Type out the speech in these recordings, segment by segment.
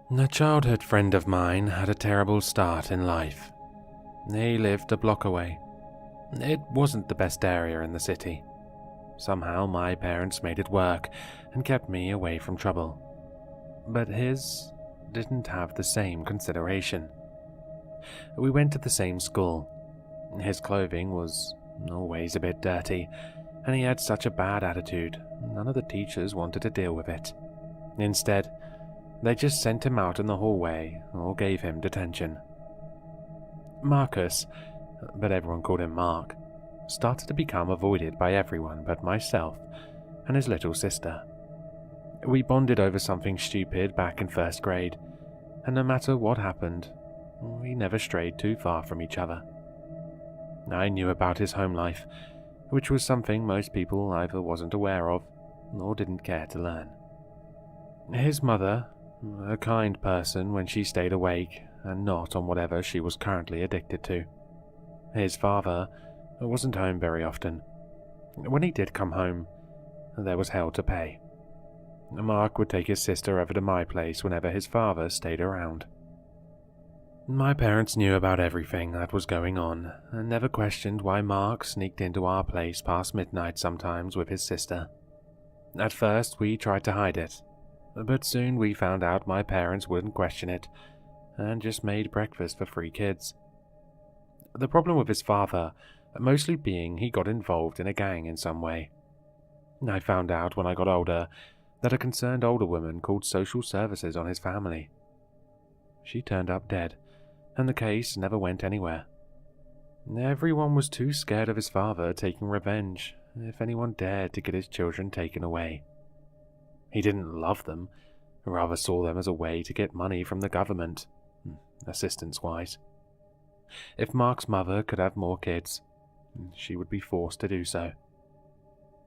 A childhood friend of mine had a terrible start in life. He lived a block away. It wasn't the best area in the city. Somehow my parents made it work and kept me away from trouble. But his didn't have the same consideration. We went to the same school. His clothing was always a bit dirty, and he had such a bad attitude, none of the teachers wanted to deal with it. Instead, they just sent him out in the hallway or gave him detention. Marcus, but everyone called him Mark, started to become avoided by everyone but myself and his little sister. We bonded over something stupid back in first grade, and no matter what happened, we never strayed too far from each other. I knew about his home life, which was something most people either wasn't aware of or didn't care to learn. His mother, a kind person when she stayed awake and not on whatever she was currently addicted to. His father wasn't home very often. When he did come home, there was hell to pay. Mark would take his sister over to my place whenever his father stayed around. My parents knew about everything that was going on and never questioned why Mark sneaked into our place past midnight sometimes with his sister. At first, we tried to hide it, but soon we found out my parents wouldn't question it and just made breakfast for 3 kids. The problem with his father mostly being he got involved in a gang in some way. I found out when I got older that a concerned older woman called social services on his family. She turned up dead, and the case never went anywhere. Everyone was too scared of his father taking revenge if anyone dared to get his children taken away. He didn't love them, rather saw them as a way to get money from the government, assistance-wise. If Mark's mother could have more kids, she would be forced to do so.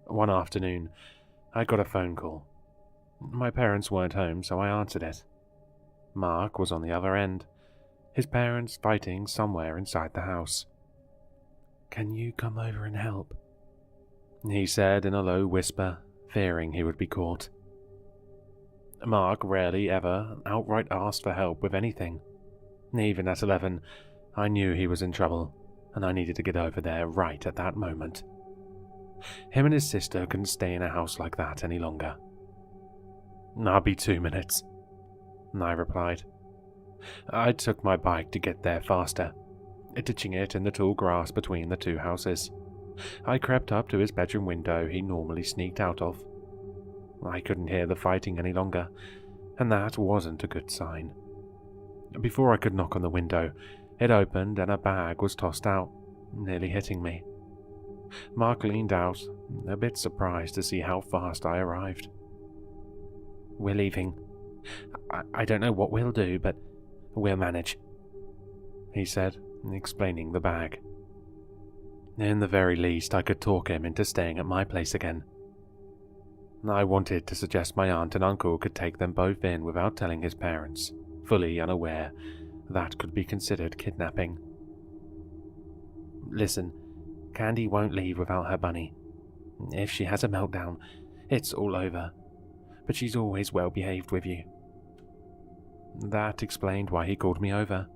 One afternoon, I got a phone call. My parents weren't home, so I answered it. Mark was on the other end, his parents fighting somewhere inside the house. "Can you come over and help?" he said in a low whisper, fearing he would be caught. Mark rarely ever outright asked for help with anything. Even at 11, I knew he was in trouble, and I needed to get over there right at that moment. Him and his sister couldn't stay in a house like that any longer. "I'll be 2 minutes," I replied. I took my bike to get there faster, ditching it in the tall grass between the 2 houses. I crept up to his bedroom window he normally sneaked out of. I couldn't hear the fighting any longer, and that wasn't a good sign. Before I could knock on the window, it opened and a bag was tossed out, nearly hitting me. Mark leaned out, a bit surprised to see how fast I arrived. "We're leaving. I don't know what we'll do, but we'll manage," he said, explaining the bag. In the very least, I could talk him into staying at my place again. I wanted to suggest my aunt and uncle could take them both in without telling his parents, fully unaware that could be considered kidnapping. "Listen, Candy won't leave without her bunny. If she has a meltdown, it's all over, but she's always well behaved with you." That explained why he called me over.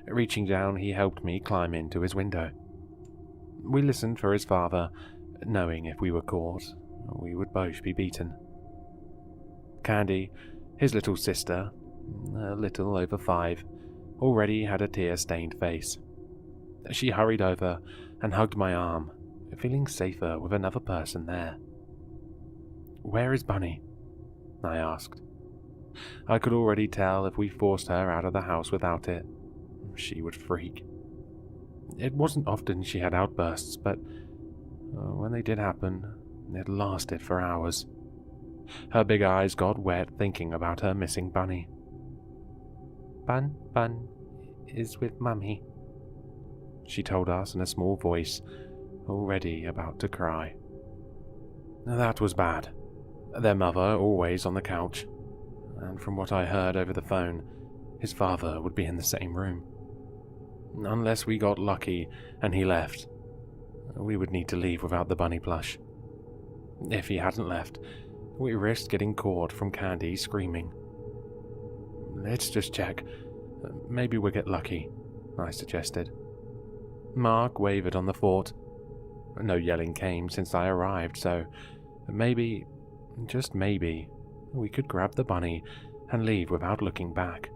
Reaching down, he helped me climb into his window. We listened for his father, knowing if we were caught, we would both be beaten. Candy, his little sister, a little over 5, already had a tear-stained face. She hurried over and hugged my arm, feeling safer with another person there. "Where is Bunny?" I asked. I could already tell if we forced her out of the house without it, she would freak. It wasn't often she had outbursts, but when they did happen, it lasted for hours. Her big eyes got wet thinking about her missing bunny. Bun is with Mummy," she told us in a small voice, already about to cry. That was bad. Their mother always on the couch, and from what I heard over the phone, his father would be in the same room. Unless we got lucky and he left, we would need to leave without the bunny plush. If he hadn't left, we risked getting caught from Candy screaming. Let's just check. Maybe we'll get lucky, I suggested. Mark wavered on the fort. No yelling came since I arrived, so maybe, just maybe, we could grab the bunny and leave without looking back.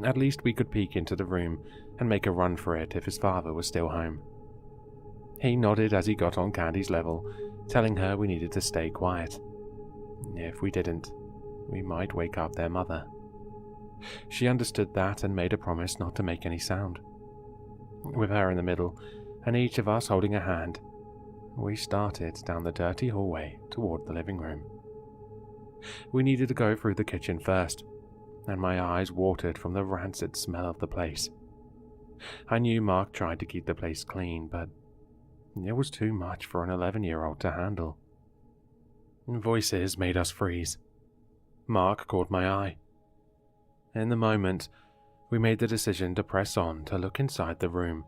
At least we could peek into the room and make a run for it if his father was still home. He nodded as he got on Candy's level, telling her we needed to stay quiet. If we didn't, we might wake up their mother. She understood that and made a promise not to make any sound. With her in the middle, and each of us holding a hand, we started down the dirty hallway toward the living room. We needed to go through the kitchen first, and my eyes watered from the rancid smell of the place. I knew Mark tried to keep the place clean, but it was too much for an 11-year-old to handle. Voices made us freeze. Mark caught my eye. In the moment, we made the decision to press on to look inside the room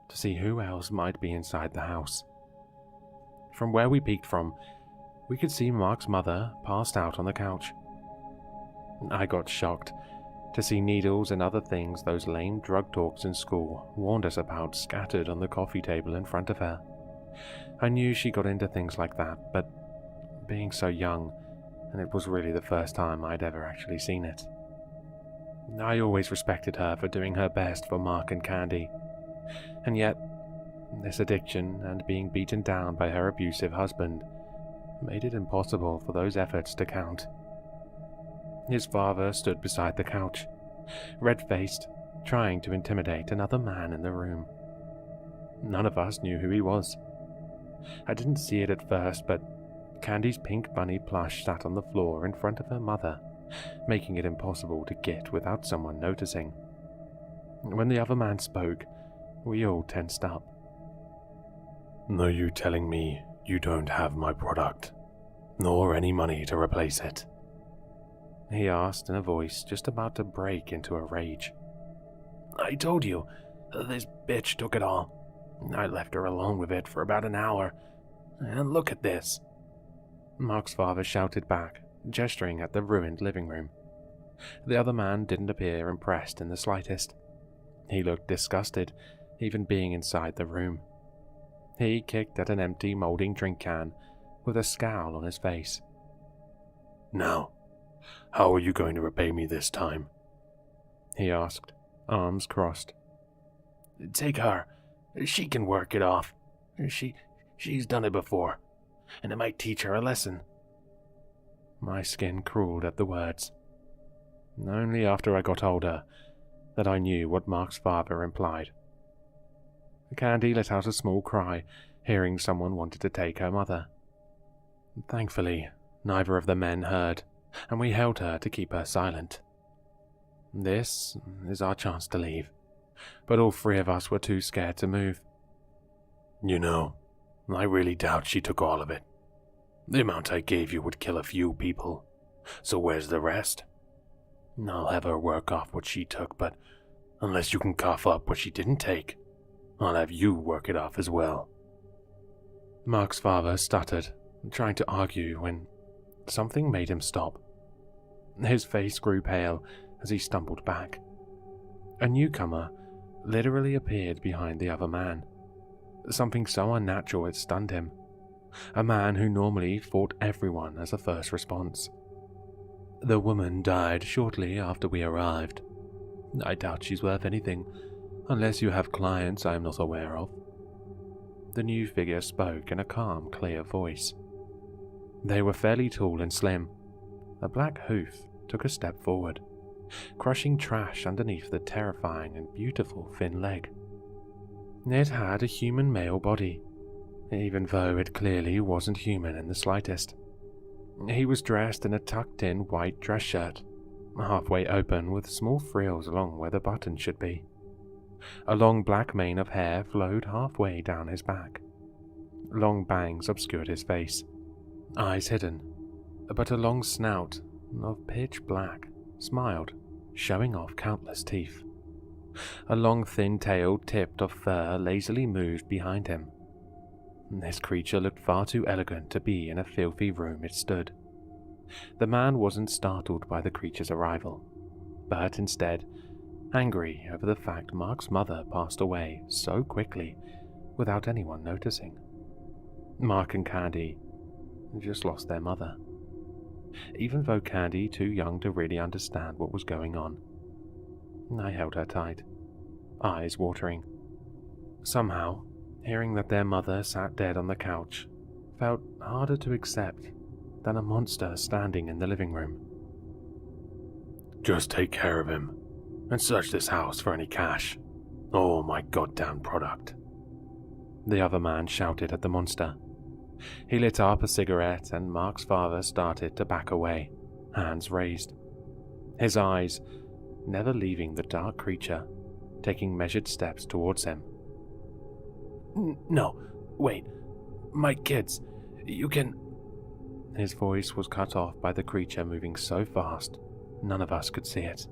to see who else might be inside the house. From where we peeked from, we could see Mark's mother passed out on the couch. I got shocked to see needles and other things those lame drug talks in school warned us about scattered on the coffee table in front of her. I knew she got into things like that, but being so young, and it was really the first time I'd ever actually seen it. I always respected her for doing her best for Mark and Candy, and yet this addiction and being beaten down by her abusive husband made it impossible for those efforts to count. His father stood beside the couch, red-faced, trying to intimidate another man in the room. None of us knew who he was. I didn't see it at first, but Candy's pink bunny plush sat on the floor in front of her mother, making it impossible to get without someone noticing. When the other man spoke, we all tensed up. "Are you telling me you don't have my product, nor any money to replace it?" he asked in a voice just about to break into a rage. "I told you, this bitch took it all. I left her alone with it for about an hour, and look at this." Mark's father shouted back, gesturing at the ruined living room. The other man didn't appear impressed in the slightest. He looked disgusted, even being inside the room. He kicked at an empty, molding drink can with a scowl on his face. "Now, how are you going to repay me this time?" he asked, arms crossed. "Take her. She can work it off. She's done it before, and it might teach her a lesson." My skin crawled at the words. Only after I got older that I knew what Mark's father implied. Candy let out a small cry, hearing someone wanted to take her mother. Thankfully, neither of the men heard, and we held her to keep her silent. This is our chance to leave, but all three of us were too scared to move. "You know, I really doubt she took all of it. The amount I gave you would kill a few people, so where's the rest? I'll have her work off what she took, but unless you can cough up what she didn't take, I'll have you work it off as well." Mark's father stuttered, trying to argue when something made him stop. His face grew pale as he stumbled back. A newcomer literally appeared behind the other man. Something so unnatural it stunned him. A man who normally fought everyone as a first response. "The woman died shortly after we arrived. I doubt she's worth anything, unless you have clients I am not aware of." The new figure spoke in a calm, clear voice. They were fairly tall and slim. A black hoof took a step forward, crushing trash underneath the terrifying and beautiful thin leg. It had a human male body, even though it clearly wasn't human in the slightest. He was dressed in a tucked-in white dress shirt, halfway open with small frills along where the button should be. A long black mane of hair flowed halfway down his back. Long bangs obscured his face, eyes hidden, but a long snout of pitch black smiled, showing off countless teeth. A long thin tail tipped of fur lazily moved behind him. This creature looked far too elegant to be in a filthy room it stood. The man wasn't startled by the creature's arrival. but instead angry over the fact Mark's mother passed away so quickly without anyone noticing. Mark and Candy just lost their mother, even though Candy too young to really understand what was going on. I held her tight, eyes watering. Somehow, hearing that their mother sat dead on the couch felt harder to accept than a monster standing in the living room. "Just take care of him, and search this house for any cash. Oh, my goddamn product," the other man shouted at the monster. He lit up a cigarette, and Mark's father started to back away, hands raised. His eyes never leaving the dark creature, taking measured steps towards him. "No, wait, my kids, you can..." His voice was cut off by the creature moving so fast, none of us could see it.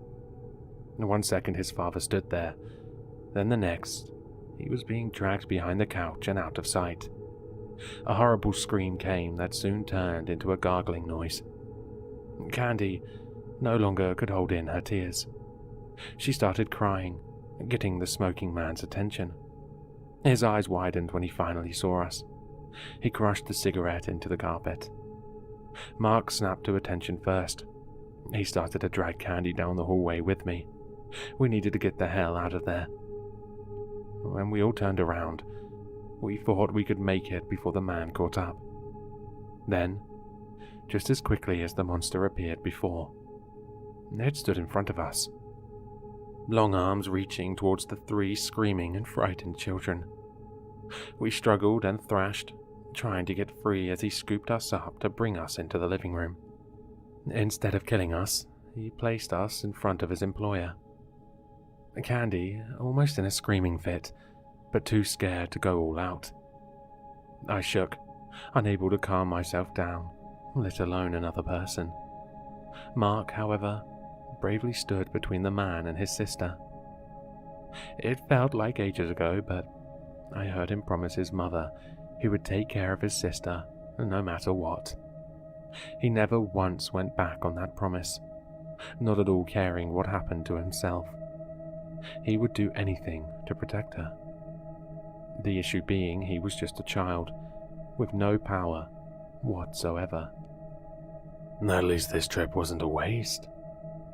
In 1 second his father stood there, then the next, he was being dragged behind the couch and out of sight. A horrible scream came that soon turned into a gargling noise. Candy no longer could hold in her tears. She started crying, getting the smoking man's attention. His eyes widened when he finally saw us. He crushed the cigarette into the carpet. Mark snapped to attention first. He started to drag Candy down the hallway with me. We needed to get the hell out of there. When we all turned around, we thought we could make it before the man caught up. Then, just as quickly as the monster appeared before, it stood in front of us, long arms reaching towards the 3 screaming and frightened children. We struggled and thrashed, trying to get free as he scooped us up to bring us into the living room. Instead of killing us, he placed us in front of his employer. Candy, almost in a screaming fit, but too scared to go all out. I shook, unable to calm myself down, let alone another person. Mark, however, bravely stood between the man and his sister. It felt like ages ago, but I heard him promise his mother he would take care of his sister no matter what. He never once went back on that promise, not at all caring what happened to himself. He would do anything to protect her. The issue being he was just a child, with no power whatsoever. At least this trip wasn't a waste.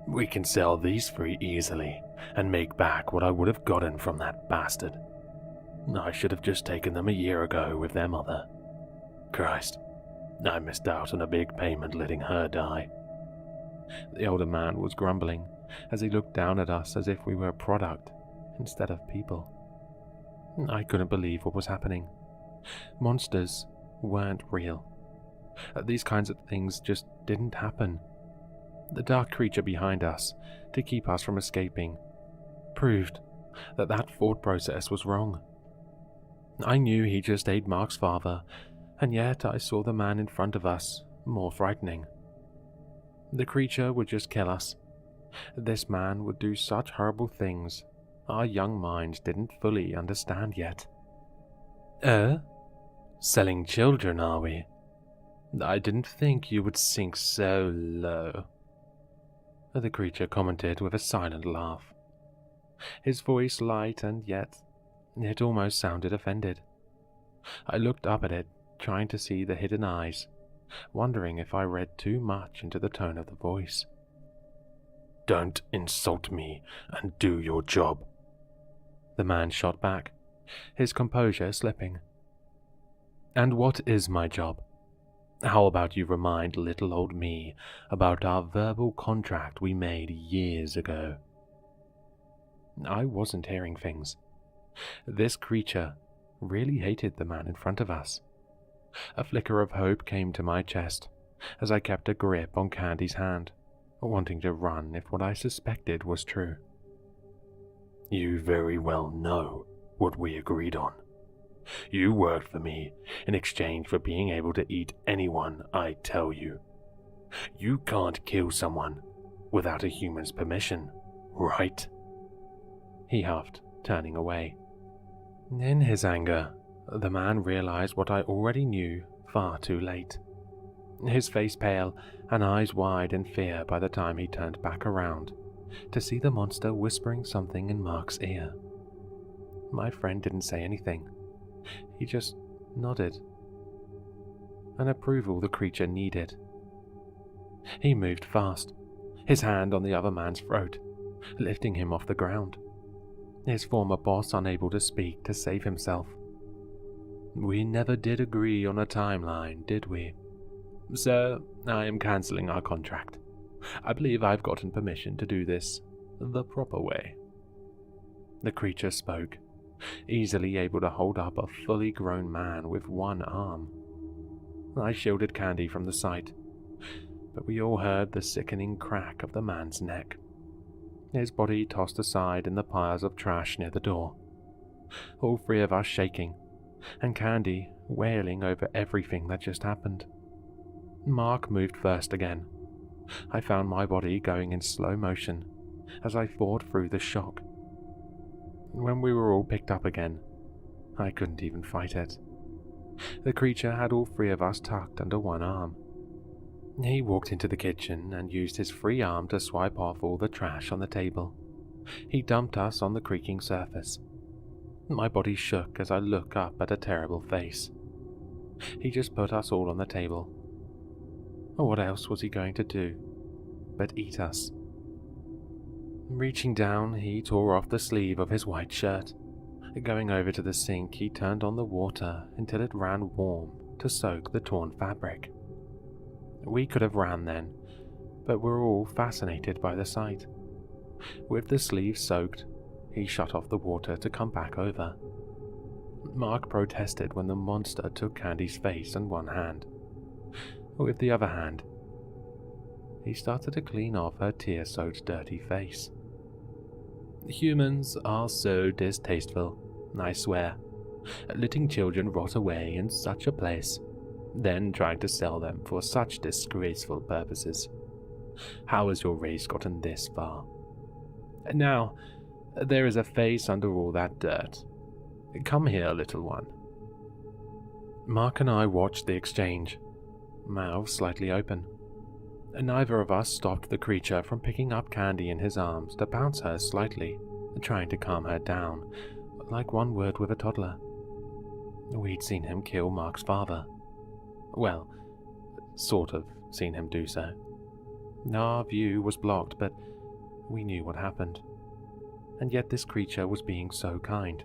We can sell these 3 easily, and make back what I would have gotten from that bastard. I should have just taken them a year ago with their mother. Christ, I missed out on a big payment letting her die. The older man was grumbling as he looked down at us as if we were a product instead of people. I couldn't believe what was happening. Monsters weren't real. These kinds of things just didn't happen. The dark creature behind us, to keep us from escaping, proved that that thought process was wrong. I knew he just ate Mark's father, and yet I saw the man in front of us more frightening. The creature would just kill us. This man would do such horrible things our young minds didn't fully understand yet. Selling children, are we? I didn't think you would sink so low, the creature commented with a silent laugh. His voice light, and yet it almost sounded offended. I looked up at it, trying to see the hidden eyes, wondering if I read too much into the tone of the voice. Don't insult me and do your job, the man shot back, his composure slipping. And what is my job? How about you remind little old me about our verbal contract we made years ago? I wasn't hearing things. This creature really hated the man in front of us. A flicker of hope came to my chest as I kept a grip on Candy's hand, wanting to run if what I suspected was true. You very well know what we agreed on. You worked for me in exchange for being able to eat anyone I tell you. You can't kill someone without a human's permission, right? He huffed, turning away. In his anger, the man realized what I already knew far too late. His face pale and eyes wide in fear by the time he turned back around to see the monster whispering something in Mark's ear. My friend didn't say anything. He just nodded. An approval the creature needed. He moved fast, his hand on the other man's throat, lifting him off the ground. His former boss unable to speak to save himself. We never did agree on a timeline, did we? Sir, I am cancelling our contract. I believe I've gotten permission to do this the proper way. The creature spoke, easily able to hold up a fully grown man with one arm. I shielded Candy from the sight, but we all heard the sickening crack of the man's neck. His body tossed aside in the piles of trash near the door. All three of us shaking, and Candy wailing over everything that just happened. Mark moved first again. I found my body going in slow motion as I fought through the shock. When we were all picked up again, I couldn't even fight it. The creature had all three of us tucked under one arm. He walked into the kitchen and used his free arm to swipe off all the trash on the table. He dumped us on the creaking surface. My body shook as I looked up at a terrible face. He just put us all on the table. What else was he going to do but eat us? Reaching down, he tore off the sleeve of his white shirt. Going over to the sink, he turned on the water until it ran warm to soak the torn fabric. We could have ran then, but were all fascinated by the sight. With the sleeve soaked, he shut off the water to come back over. Mark protested when the monster took Candy's face in one hand. With the other hand, he started to clean off her tear-soaked dirty face. Humans are so distasteful, I swear, letting children rot away in such a place, then trying to sell them for such disgraceful purposes. How has your race gotten this far? Now, there is a face under all that dirt. Come here, little one. Mark and I watched the exchange, mouths slightly open. Neither of us stopped the creature from picking up Candy in his arms to bounce her slightly, trying to calm her down, like one would with a toddler. We'd seen him kill Mark's father. Well, sort of seen him do so. Our view was blocked, but we knew what happened. And yet this creature was being so kind.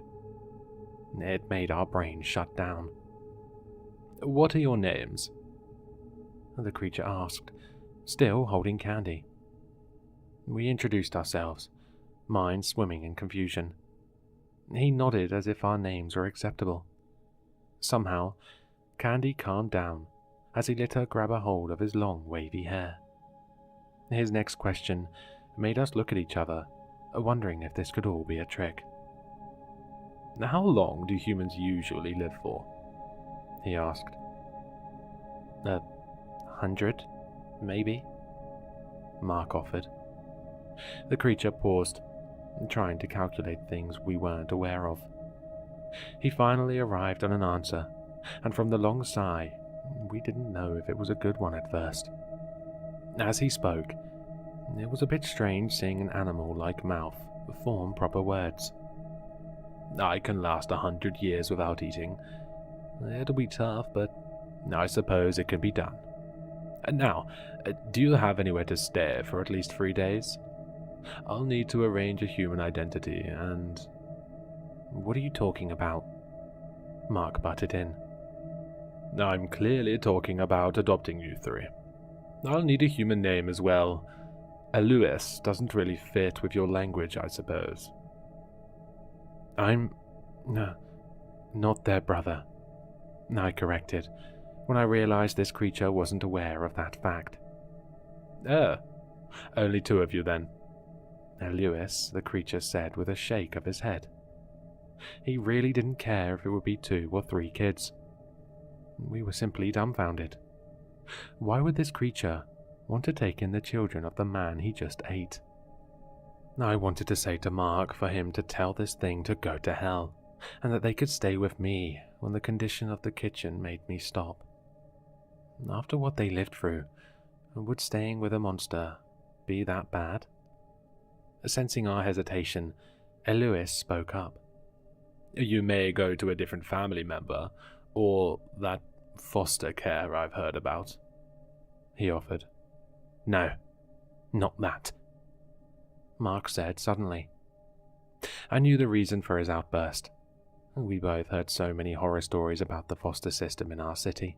It made our brains shut down. What are your names? The creature asked, still holding Candy. We introduced ourselves, mine swimming in confusion. He nodded as if our names were acceptable. Somehow, Candy calmed down as he let her grab a hold of his long, wavy hair. His next question made us look at each other, wondering if this could all be a trick. How long do humans usually live for? He asked. 100, maybe? Mark offered. The creature paused, trying to calculate things we weren't aware of. He finally arrived on an answer, and from the long sigh, we didn't know if it was a good one at first. As he spoke, it was a bit strange seeing an animal like mouth form proper words. I can last 100 years without eating. It'll be tough, but I suppose it can be done. Now, do you have anywhere to stay for at least 3 days? I'll need to arrange a human identity and... What are you talking about? Mark butted in. I'm clearly talking about adopting you three. I'll need a human name as well. Lewis doesn't really fit with your language, I suppose. I'm... not their brother, I corrected, when I realized this creature wasn't aware of that fact. Only 2 of you then. Lewis, the creature said with a shake of his head. He really didn't care if it would be 2 or 3 kids. We were simply dumbfounded. Why would this creature want to take in the children of the man he just ate? I wanted to say to Mark for him to tell this thing to go to hell, and that they could stay with me when the condition of the kitchen made me stop. After what they lived through, would staying with a monster be that bad? Sensing our hesitation, Lewis spoke up. "You may go to a different family member, or that foster care I've heard about," he offered. "No, not that," Mark said suddenly. I knew the reason for his outburst. We both heard so many horror stories about the foster system in our city.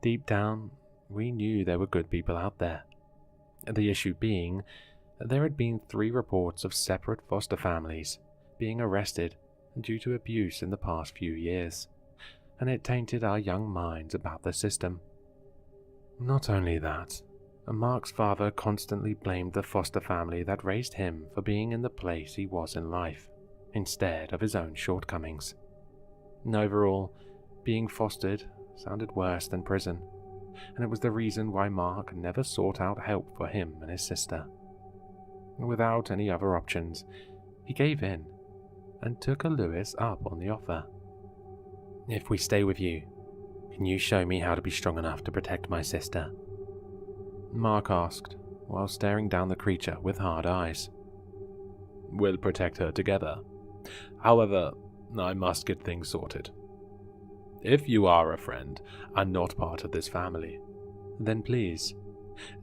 Deep down, we knew there were good people out there. The issue being, there had been 3 reports of separate foster families being arrested due to abuse in the past few years, and it tainted our young minds about the system. Not only that, Mark's father constantly blamed the foster family that raised him for being in the place he was in life, instead of his own shortcomings. And overall, being fostered sounded worse than prison, and it was the reason why Mark never sought out help for him and his sister. Without any other options, he gave in and took Lewis up on the offer. "If we stay with you, can you show me how to be strong enough to protect my sister?" Mark asked, while staring down the creature with hard eyes. "We'll protect her together. However, I must get things sorted. If you are a friend and not part of this family, then please,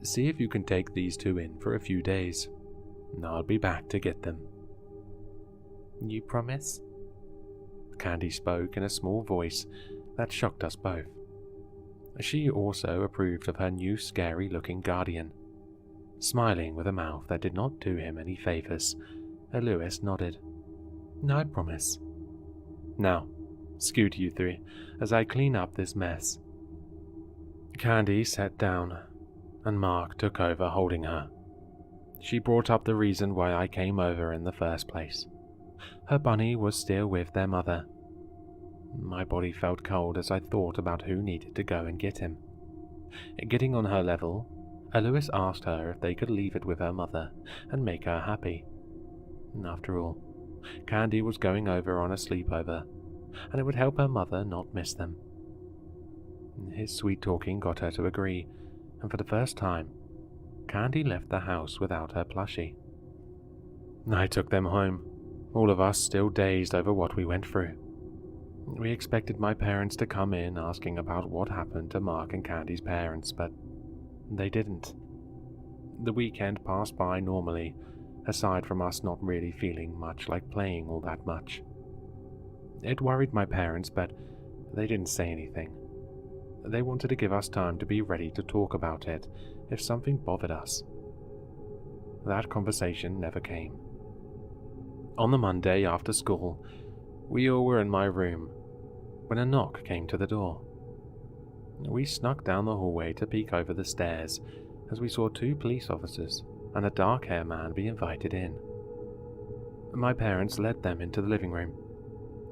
see if you can take these 2 in for a few days. I'll be back to get them." "You promise?" Candy spoke in a small voice that shocked us both. She also approved of her new scary-looking guardian. Smiling with a mouth that did not do him any favors, Lewis nodded. "I promise. Now, scoot you 3 as I clean up this mess." Candy sat down, and Mark took over holding her. She brought up the reason why I came over in the first place. Her bunny was still with their mother. My body felt cold as I thought about who needed to go and get him. Getting on her level, Lewis asked her if they could leave it with her mother and make her happy. After all, Candy was going over on a sleepover, and it would help her mother not miss them. His sweet talking got her to agree, and for the first time, Candy left the house without her plushie. I took them home, all of us still dazed over what we went through. We expected my parents to come in asking about what happened to Mark and Candy's parents, but they didn't. The weekend passed by normally, aside from us not really feeling much like playing all that much. It worried my parents, but they didn't say anything. They wanted to give us time to be ready to talk about it if something bothered us. That conversation never came. On the Monday after school, we all were in my room when a knock came to the door. We snuck down the hallway to peek over the stairs as we saw 2 police officers and a dark-haired man be invited in. My parents led them into the living room.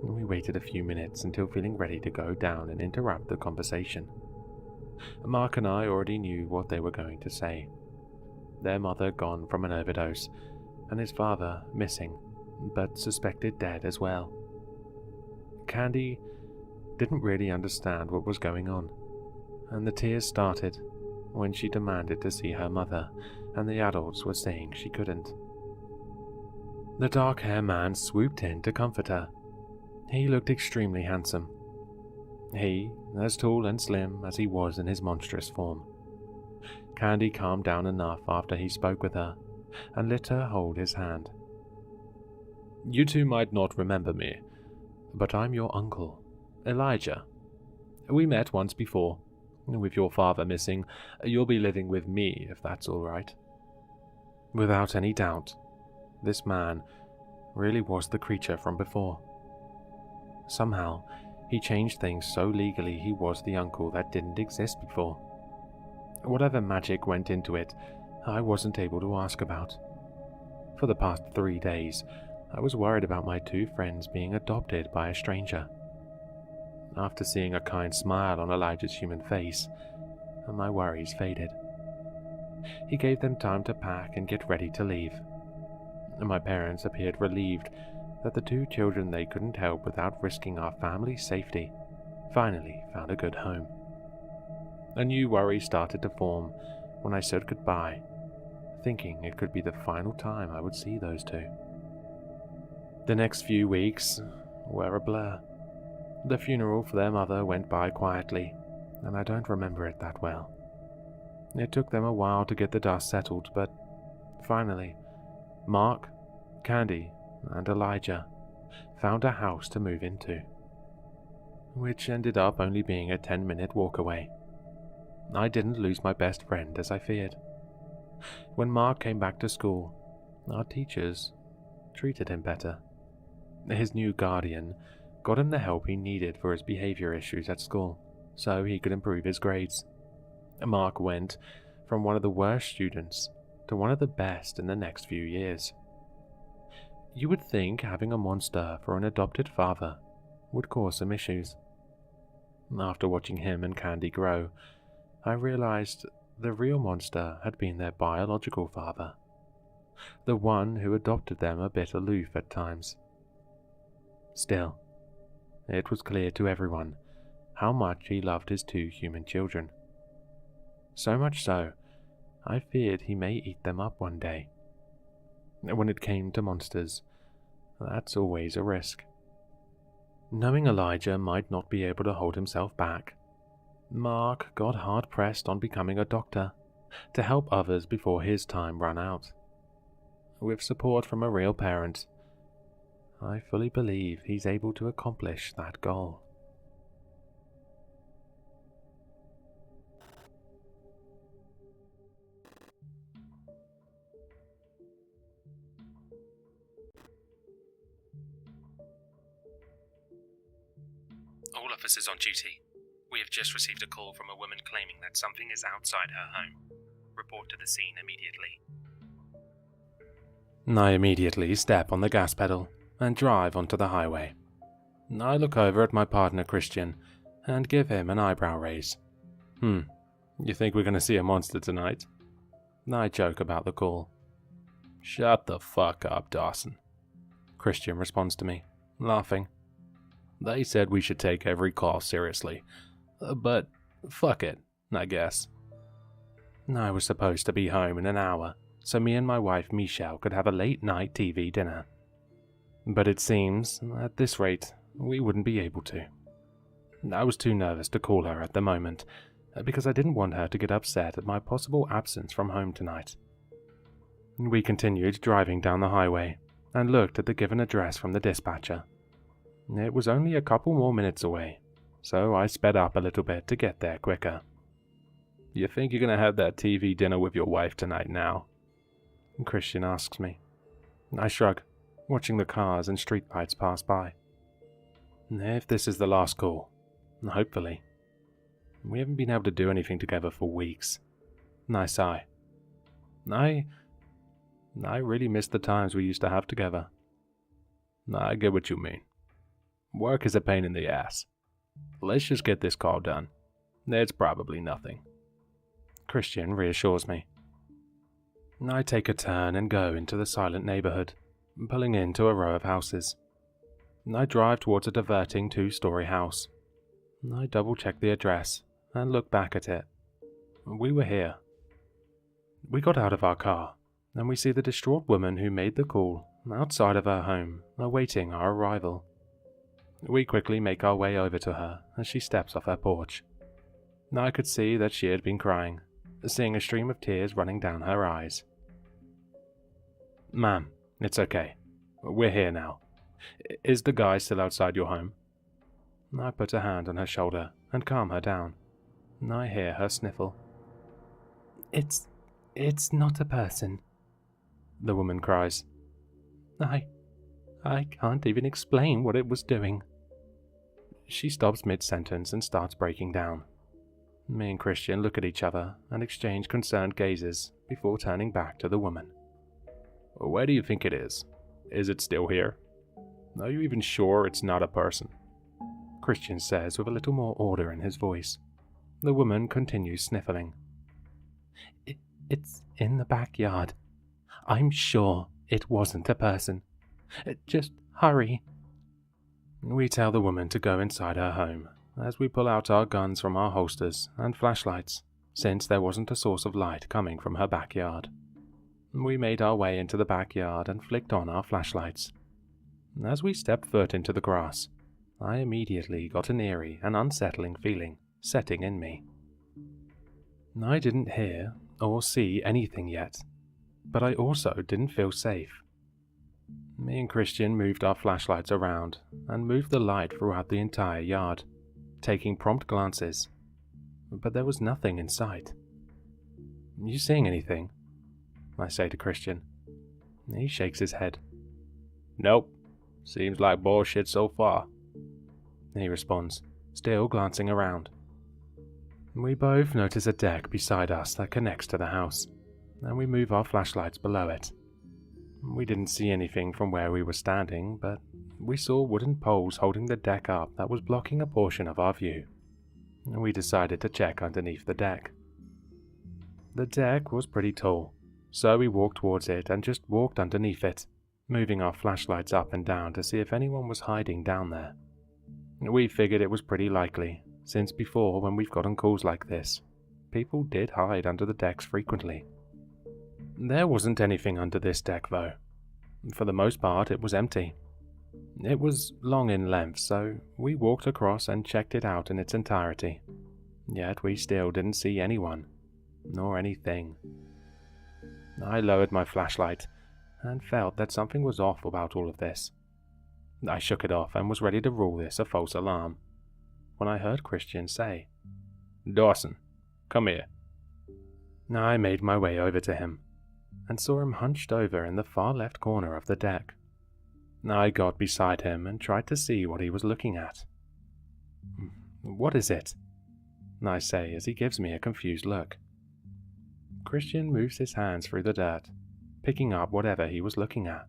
We waited a few minutes until feeling ready to go down and interrupt the conversation. Mark and I already knew what they were going to say. Their mother gone from an overdose, and his father missing, but suspected dead as well. Candy didn't really understand what was going on, and the tears started when she demanded to see her mother, and the adults were saying she couldn't. The dark-haired man swooped in to comfort her. He looked extremely handsome. He, as tall and slim as he was in his monstrous form. Candy calmed down enough after he spoke with her, and let her hold his hand. "You 2 might not remember me, but I'm your uncle, Elijah. We met once before. With your father missing, you'll be living with me if that's all right." Without any doubt, this man really was the creature from before. Somehow, he changed things so legally he was the uncle that didn't exist before. Whatever magic went into it, I wasn't able to ask about. For the past 3 days, I was worried about my 2 friends being adopted by a stranger. After seeing a kind smile on Elijah's human face, my worries faded. He gave them time to pack and get ready to leave. My parents appeared relieved that the 2 children they couldn't help without risking our family's safety finally found a good home. A new worry started to form when I said goodbye, thinking it could be the final time I would see those two. The next few weeks were a blur. The funeral for their mother went by quietly, and I don't remember it that well. It took them a while to get the dust settled, but finally, Mark, Candy, and Elijah found a house to move into, which ended up only being a 10-minute walk away. I didn't lose my best friend as I feared. When Mark came back to school, our teachers treated him better. His new guardian got him the help he needed for his behavior issues at school, so he could improve his grades. Mark went from one of the worst students to one of the best in the next few years. You would think having a monster for an adopted father would cause some issues. After watching him and Candy grow, I realized the real monster had been their biological father, the one who adopted them a bit aloof at times. Still, it was clear to everyone how much he loved his two human children. So much so, I feared he may eat them up one day. When it came to monsters, that's always a risk. Knowing Elijah might not be able to hold himself back, Mark got hard-pressed on becoming a doctor to help others before his time ran out. With support from a real parent, I fully believe he's able to accomplish that goal. All officers on duty. We have just received a call from a woman claiming that something is outside her home. Report to the scene immediately. I immediately step on the gas pedal and drive onto the highway. I look over at my partner Christian and give him an eyebrow raise. You think we're going to see a monster tonight? I joke about the call. Shut the fuck up, Dawson. Christian responds to me, laughing. They said we should take every call seriously, but fuck it, I guess. I was supposed to be home in an hour, so me and my wife Michelle could have a late-night TV dinner. But it seems, at this rate, we wouldn't be able to. I was too nervous to call her at the moment, because I didn't want her to get upset at my possible absence from home tonight. We continued driving down the highway, and looked at the given address from the dispatcher. It was only a couple more minutes away, so I sped up a little bit to get there quicker. You think you're gonna have that TV dinner with your wife tonight now? Christian asks me. I shrug, watching the cars and streetlights pass by. If this is the last call, hopefully. We haven't been able to do anything together for weeks. I sigh. I really miss the times we used to have together. I get what you mean. Work is a pain in the ass. Let's just get this call done. It's probably nothing. Christian reassures me. I take a turn and go into the silent neighborhood, pulling into a row of houses. I drive towards a diverting 2-story house. I double-check the address and look back at it. We were here. We got out of our car, and we see the distraught woman who made the call outside of her home, awaiting our arrival. We quickly make our way over to her as she steps off her porch. I could see that she had been crying, seeing a stream of tears running down her eyes. Ma'am, it's okay. We're here now. Is the guy still outside your home? I put a hand on her shoulder and calm her down. I hear her sniffle. It's not a person, the woman cries. I can't even explain what it was doing. She stops mid-sentence and starts breaking down. Me and Christian look at each other and exchange concerned gazes before turning back to the woman. Where do you think it is? Is it still here? Are you even sure it's not a person? Christian says with a little more order in his voice. The woman continues sniffling. It's in the backyard. I'm sure it wasn't a person. Just hurry. We tell the woman to go inside her home, as we pull out our guns from our holsters and flashlights, since there wasn't a source of light coming from her backyard. We made our way into the backyard and flicked on our flashlights. As we stepped foot into the grass, I immediately got an eerie and unsettling feeling setting in me. I didn't hear or see anything yet, but I also didn't feel safe. Me and Christian moved our flashlights around and moved the light throughout the entire yard, taking prompt glances, but there was nothing in sight. "You seeing anything?" I say to Christian. He shakes his head. "Nope. Seems like bullshit so far," he responds, still glancing around. We both notice a deck beside us that connects to the house, and we move our flashlights below it. We didn't see anything from where we were standing, but we saw wooden poles holding the deck up that was blocking a portion of our view. We decided to check underneath the deck. The deck was pretty tall, so we walked towards it and just walked underneath it, moving our flashlights up and down to see if anyone was hiding down there. We figured it was pretty likely, since before when we've gotten calls like this, people did hide under the decks frequently. There wasn't anything under this deck though. For the most part it was empty. It was long in length, so we walked across and checked it out in its entirety. Yet we still didn't see anyone, nor anything. I lowered my flashlight and felt that something was off about all of this. I shook it off and was ready to rule this a false alarm, when I heard Christian say, "Dawson, come here." I made my way over to him, and saw him hunched over in the far left corner of the deck. I got beside him and tried to see what he was looking at. "What is it?" I say as he gives me a confused look. Christian moves his hands through the dirt, picking up whatever he was looking at,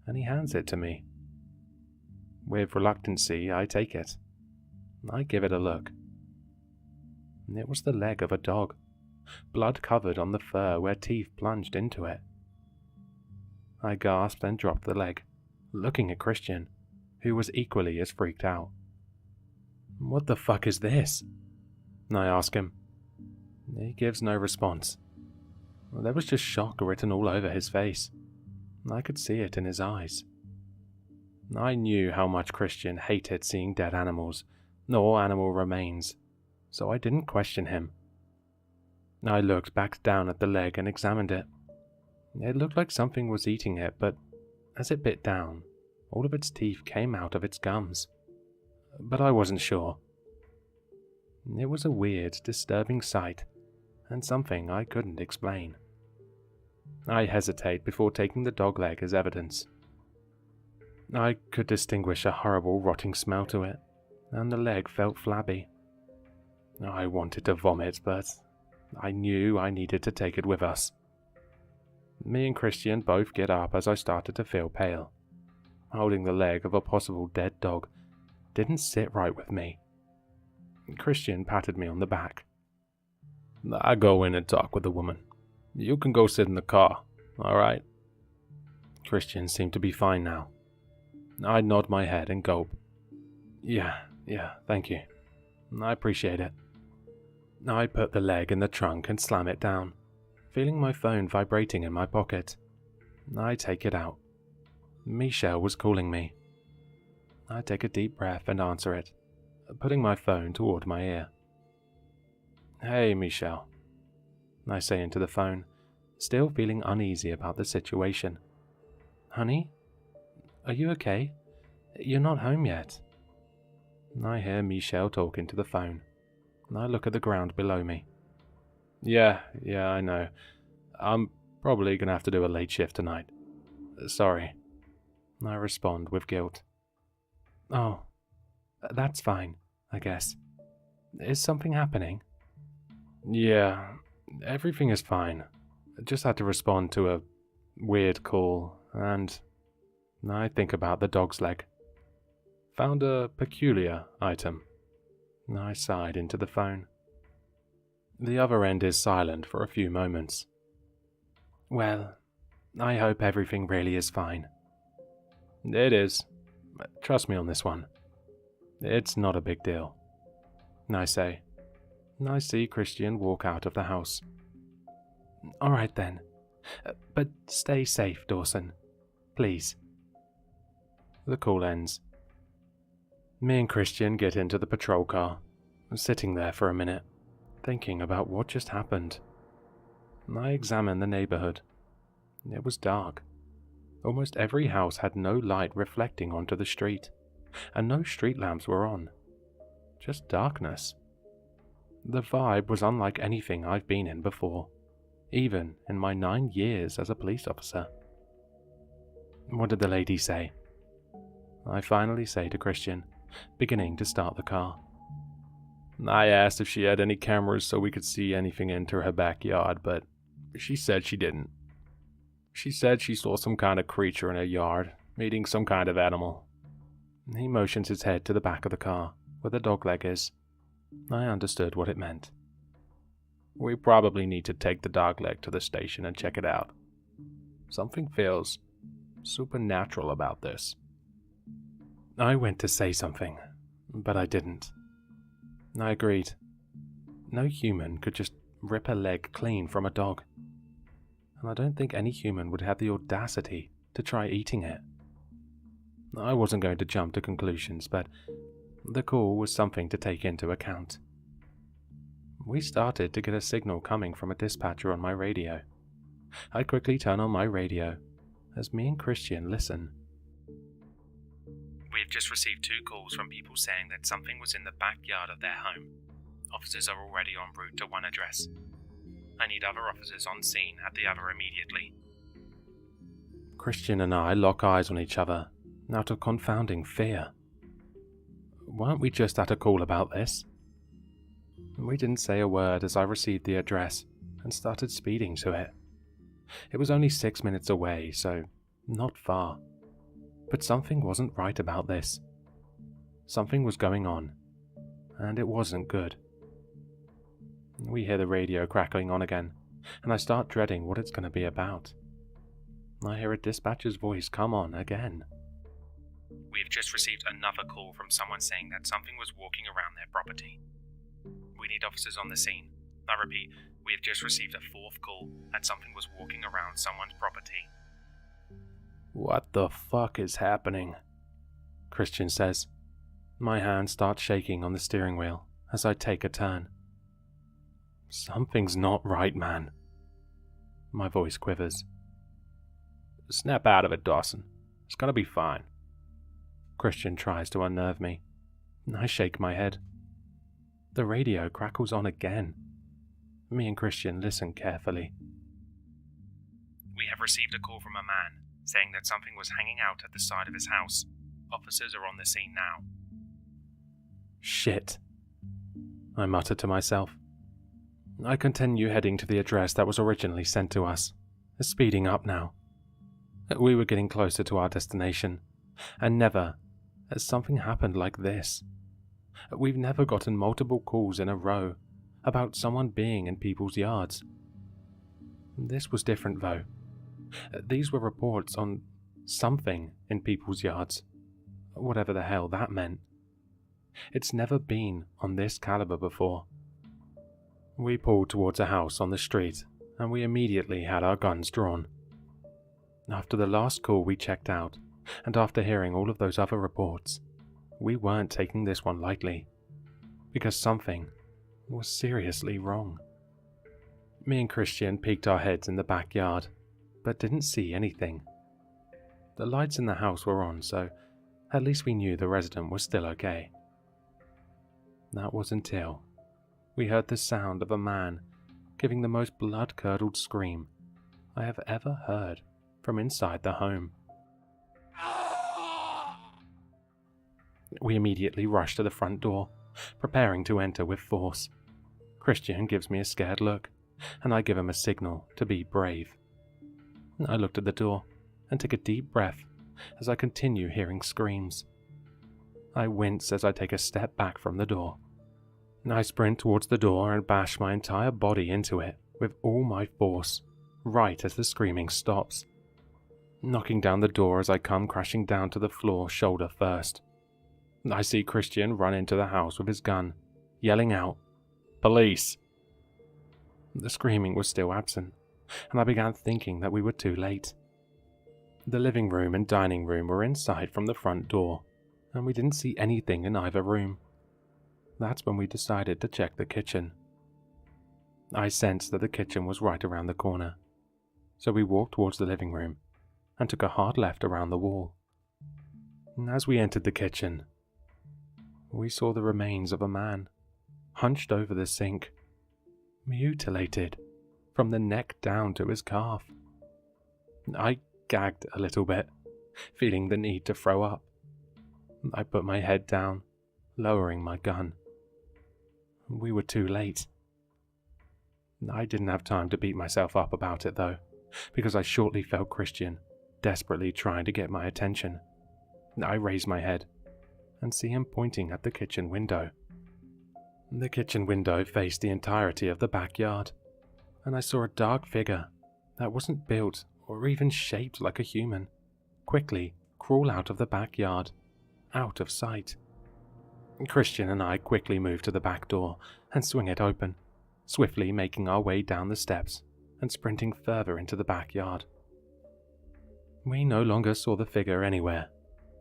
and he hands it to me. With reluctancy, I take it. I give it a look. It was the leg of a dog, blood covered on the fur where teeth plunged into it. I gasped and dropped the leg, looking at Christian, who was equally as freaked out. "What the fuck is this?" I ask him. He gives no response. There was just shock written all over his face. I could see it in his eyes. I knew how much Christian hated seeing dead animals, nor animal remains, so I didn't question him. I looked back down at the leg and examined it. It looked like something was eating it, but as it bit down, all of its teeth came out of its gums. But I wasn't sure. It was a weird, disturbing sight, and something I couldn't explain. I hesitate before taking the dog leg as evidence. I could distinguish a horrible rotting smell to it, and the leg felt flabby. I wanted to vomit, but I knew I needed to take it with us. Me and Christian both get up as I started to feel pale. Holding the leg of a possible dead dog didn't sit right with me. Christian patted me on the back. "I go in and talk with the woman. You can go sit in the car, alright?" Christian seemed to be fine now. I nod my head and gulp. Yeah, thank you. I appreciate it." I put the leg in the trunk and slam it down, feeling my phone vibrating in my pocket. I take it out. Michelle was calling me. I take a deep breath and answer it, putting my phone toward my ear. "Hey, Michelle," I say into the phone, still feeling uneasy about the situation. "Honey? Are you okay? You're not home yet." I hear Michelle talk into the phone. I look at the ground below me. Yeah, I know. I'm probably gonna have to do a late shift tonight. Sorry." I respond with guilt. "Oh, that's fine, I guess. Is something happening?" "Yeah, everything is fine. Just had to respond to a weird call, and I think about the dog's leg. Found a peculiar item." I sighed into the phone. The other end is silent for a few moments. "Well, I hope everything really is fine." "It is. Trust me on this one. It's not a big deal," I say. I see Christian walk out of the house. "Alright then. But stay safe, Dawson. Please." The call ends. Me and Christian get into the patrol car, sitting there for a minute, thinking about what just happened. I examine the neighborhood. It was dark. Almost every house had no light reflecting onto the street, and no street lamps were on. Just darkness. The vibe was unlike anything I've been in before, even in my 9 years as a police officer. "What did the lady say?" I finally say to Christian, beginning to start the car. "I asked if she had any cameras so we could see anything into her backyard, but she said she didn't. She said she saw some kind of creature in her yard, eating some kind of animal." He motions his head to the back of the car, where the dogleg is. I understood what it meant. "We probably need to take the dogleg to the station and check it out. Something feels supernatural about this." I went to say something, but I didn't. I agreed. No human could just rip a leg clean from a dog. And I don't think any human would have the audacity to try eating it. I wasn't going to jump to conclusions, but the call was something to take into account. We started to get a signal coming from a dispatcher on my radio. I quickly turn on my radio as me and Christian listen. "We have just received 2 calls from people saying that something was in the backyard of their home. Officers are already en route to one address. I need other officers on scene at the other immediately." Christian and I lock eyes on each other, out of confounding fear. Weren't we just at a call about this? We didn't say a word as I received the address and started speeding to it. It was only 6 minutes away, so not far. But something wasn't right about this. Something was going on, and it wasn't good. We hear the radio crackling on again, and I start dreading what it's going to be about. I hear a dispatcher's voice come on again. "We have just received another call from someone saying that something was walking around their property. We need officers on the scene. I repeat, we have just received a 4th call that something was walking around someone's property." "What the fuck is happening?" Christian says. My hand starts shaking on the steering wheel as I take a turn. "Something's not right, man." My voice quivers. "Snap out of it, Dawson. It's gonna be fine." Christian tries to unnerve me. I shake my head. The radio crackles on again. Me and Christian listen carefully. "We have received a call from a man saying that something was hanging out at the side of his house. Officers are on the scene now." "Shit," I mutter to myself. I continue heading to the address that was originally sent to us, speeding up now. We were getting closer to our destination, and never has something happened like this. We've never gotten multiple calls in a row about someone being in people's yards. This was different though. These were reports on something in people's yards, whatever the hell that meant. It's never been on this caliber before. We pulled towards a house on the street, and we immediately had our guns drawn. After the last call we checked out, and after hearing all of those other reports, we weren't taking this one lightly, because something was seriously wrong. Me and Christian peeked our heads in the backyard, but didn't see anything. The lights in the house were on, so at least we knew the resident was still okay. That was until we heard the sound of a man giving the most blood-curdled scream I have ever heard from inside the home. We immediately rushed to the front door, preparing to enter with force. Christian gives me a scared look, and I give him a signal to be brave. I looked at the door and took a deep breath as I continue hearing screams. I wince as I take a step back from the door. I sprint towards the door and bash my entire body into it with all my force, right as the screaming stops, knocking down the door as I come crashing down to the floor shoulder first. I see Christian run into the house with his gun, yelling out, "Police!" The screaming was still absent, and I began thinking that we were too late. The living room and dining room were inside from the front door, and we didn't see anything in either room. That's when we decided to check the kitchen. I sensed that the kitchen was right around the corner, so we walked towards the living room and took a hard left around the wall. And as we entered the kitchen, we saw the remains of a man, hunched over the sink, mutilated from the neck down to his calf. I gagged a little bit, feeling the need to throw up. I put my head down, lowering my gun. We were too late. I didn't have time to beat myself up about it though, because I shortly felt Christian desperately trying to get my attention. I raised my head and see him pointing at the kitchen window. The kitchen window faced the entirety of the backyard, and I saw a dark figure that wasn't built or even shaped like a human quickly crawl out of the backyard, out of sight. Christian and I quickly moved to the back door and swing it open, swiftly making our way down the steps and sprinting further into the backyard. We no longer saw the figure anywhere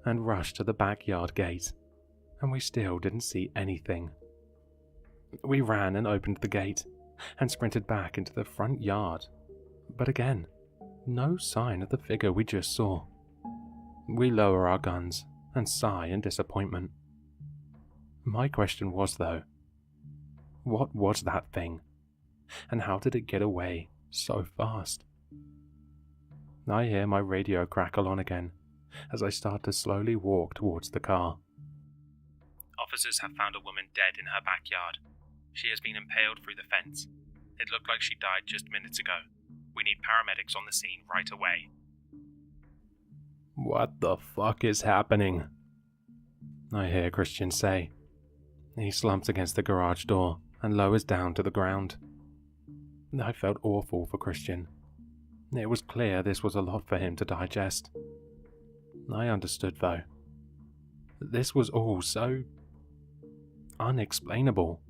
and rushed to the backyard gate, and we still didn't see anything. We ran and opened the gate and sprinted back into the front yard, but again, no sign of the figure we just saw. We lower our guns and sigh in disappointment. My question was though, what was that thing? And how did it get away so fast? I hear my radio crackle on again as I start to slowly walk towards the car. Officers have found a woman dead in her backyard. She has been impaled through the fence. It looked like she died just minutes ago. We need paramedics on the scene right away. What the fuck is happening? I hear Christian say. He slumps against the garage door and lowers down to the ground. I felt awful for Christian. It was clear this was a lot for him to digest. I understood though. This was all so unexplainable.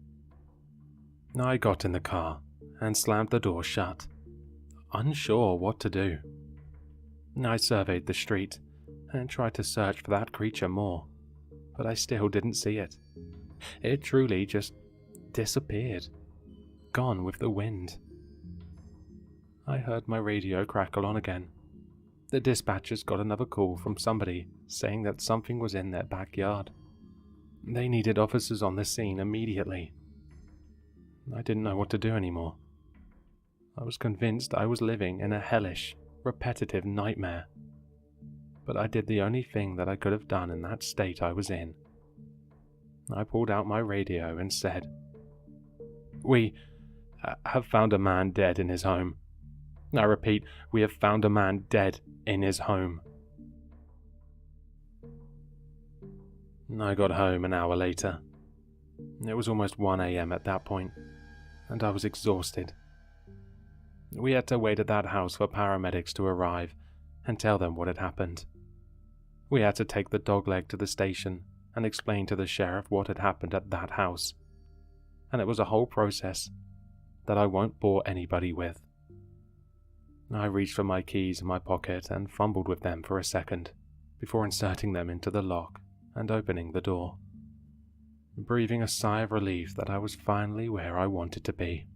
I got in the car and slammed the door shut, unsure what to do. I surveyed the street and tried to search for that creature more, but I still didn't see it. It truly just disappeared, gone with the wind. I heard my radio crackle on again. The dispatchers got another call from somebody saying that something was in their backyard. They needed officers on the scene immediately. I didn't know what to do anymore. I was convinced I was living in a hellish, repetitive nightmare. But I did the only thing that I could have done in that state I was in. I pulled out my radio and said, "We have found a man dead in his home. I repeat, we have found a man dead in his home." I got home an hour later. It was almost 1 a.m. at that point, and I was exhausted. We had to wait at that house for paramedics to arrive and tell them what had happened. We had to take the dogleg to the station and explain to the sheriff what had happened at that house, and it was a whole process that I won't bore anybody with. I reached for my keys in my pocket and fumbled with them for a second before inserting them into the lock and opening the door, breathing a sigh of relief that I was finally where I wanted to be.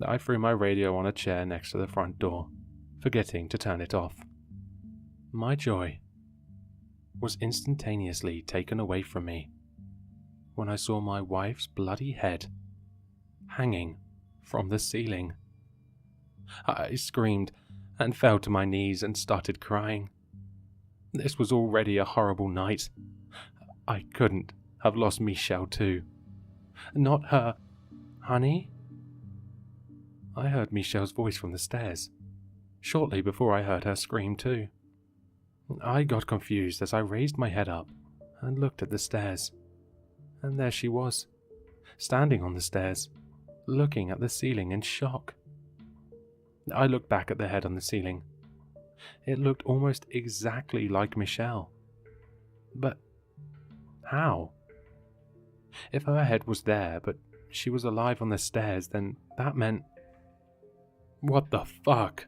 I threw my radio on a chair next to the front door, forgetting to turn it off. My joy was instantaneously taken away from me when I saw my wife's bloody head hanging from the ceiling. I screamed and fell to my knees and started crying. This was already a horrible night. I couldn't have lost Michelle too. Not her. Honey? I heard Michelle's voice from the stairs, shortly before I heard her scream too. I got confused as I raised my head up and looked at the stairs, and there she was, standing on the stairs, looking at the ceiling in shock. I looked back at the head on the ceiling. It looked almost exactly like Michelle. But how? If her head was there, but she was alive on the stairs, then that meant... What the fuck?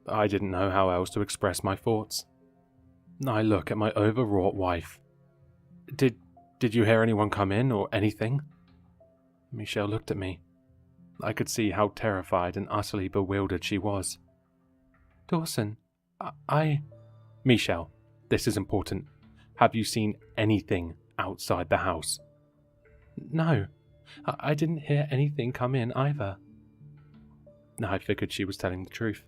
I didn't know how else to express my thoughts. I look at my overwrought wife. Did you hear anyone come in or anything? Michelle looked at me. I could see how terrified and utterly bewildered she was. Dawson, Michelle, this is important. Have you seen anything outside the house? No, I didn't hear anything come in either. I figured she was telling the truth.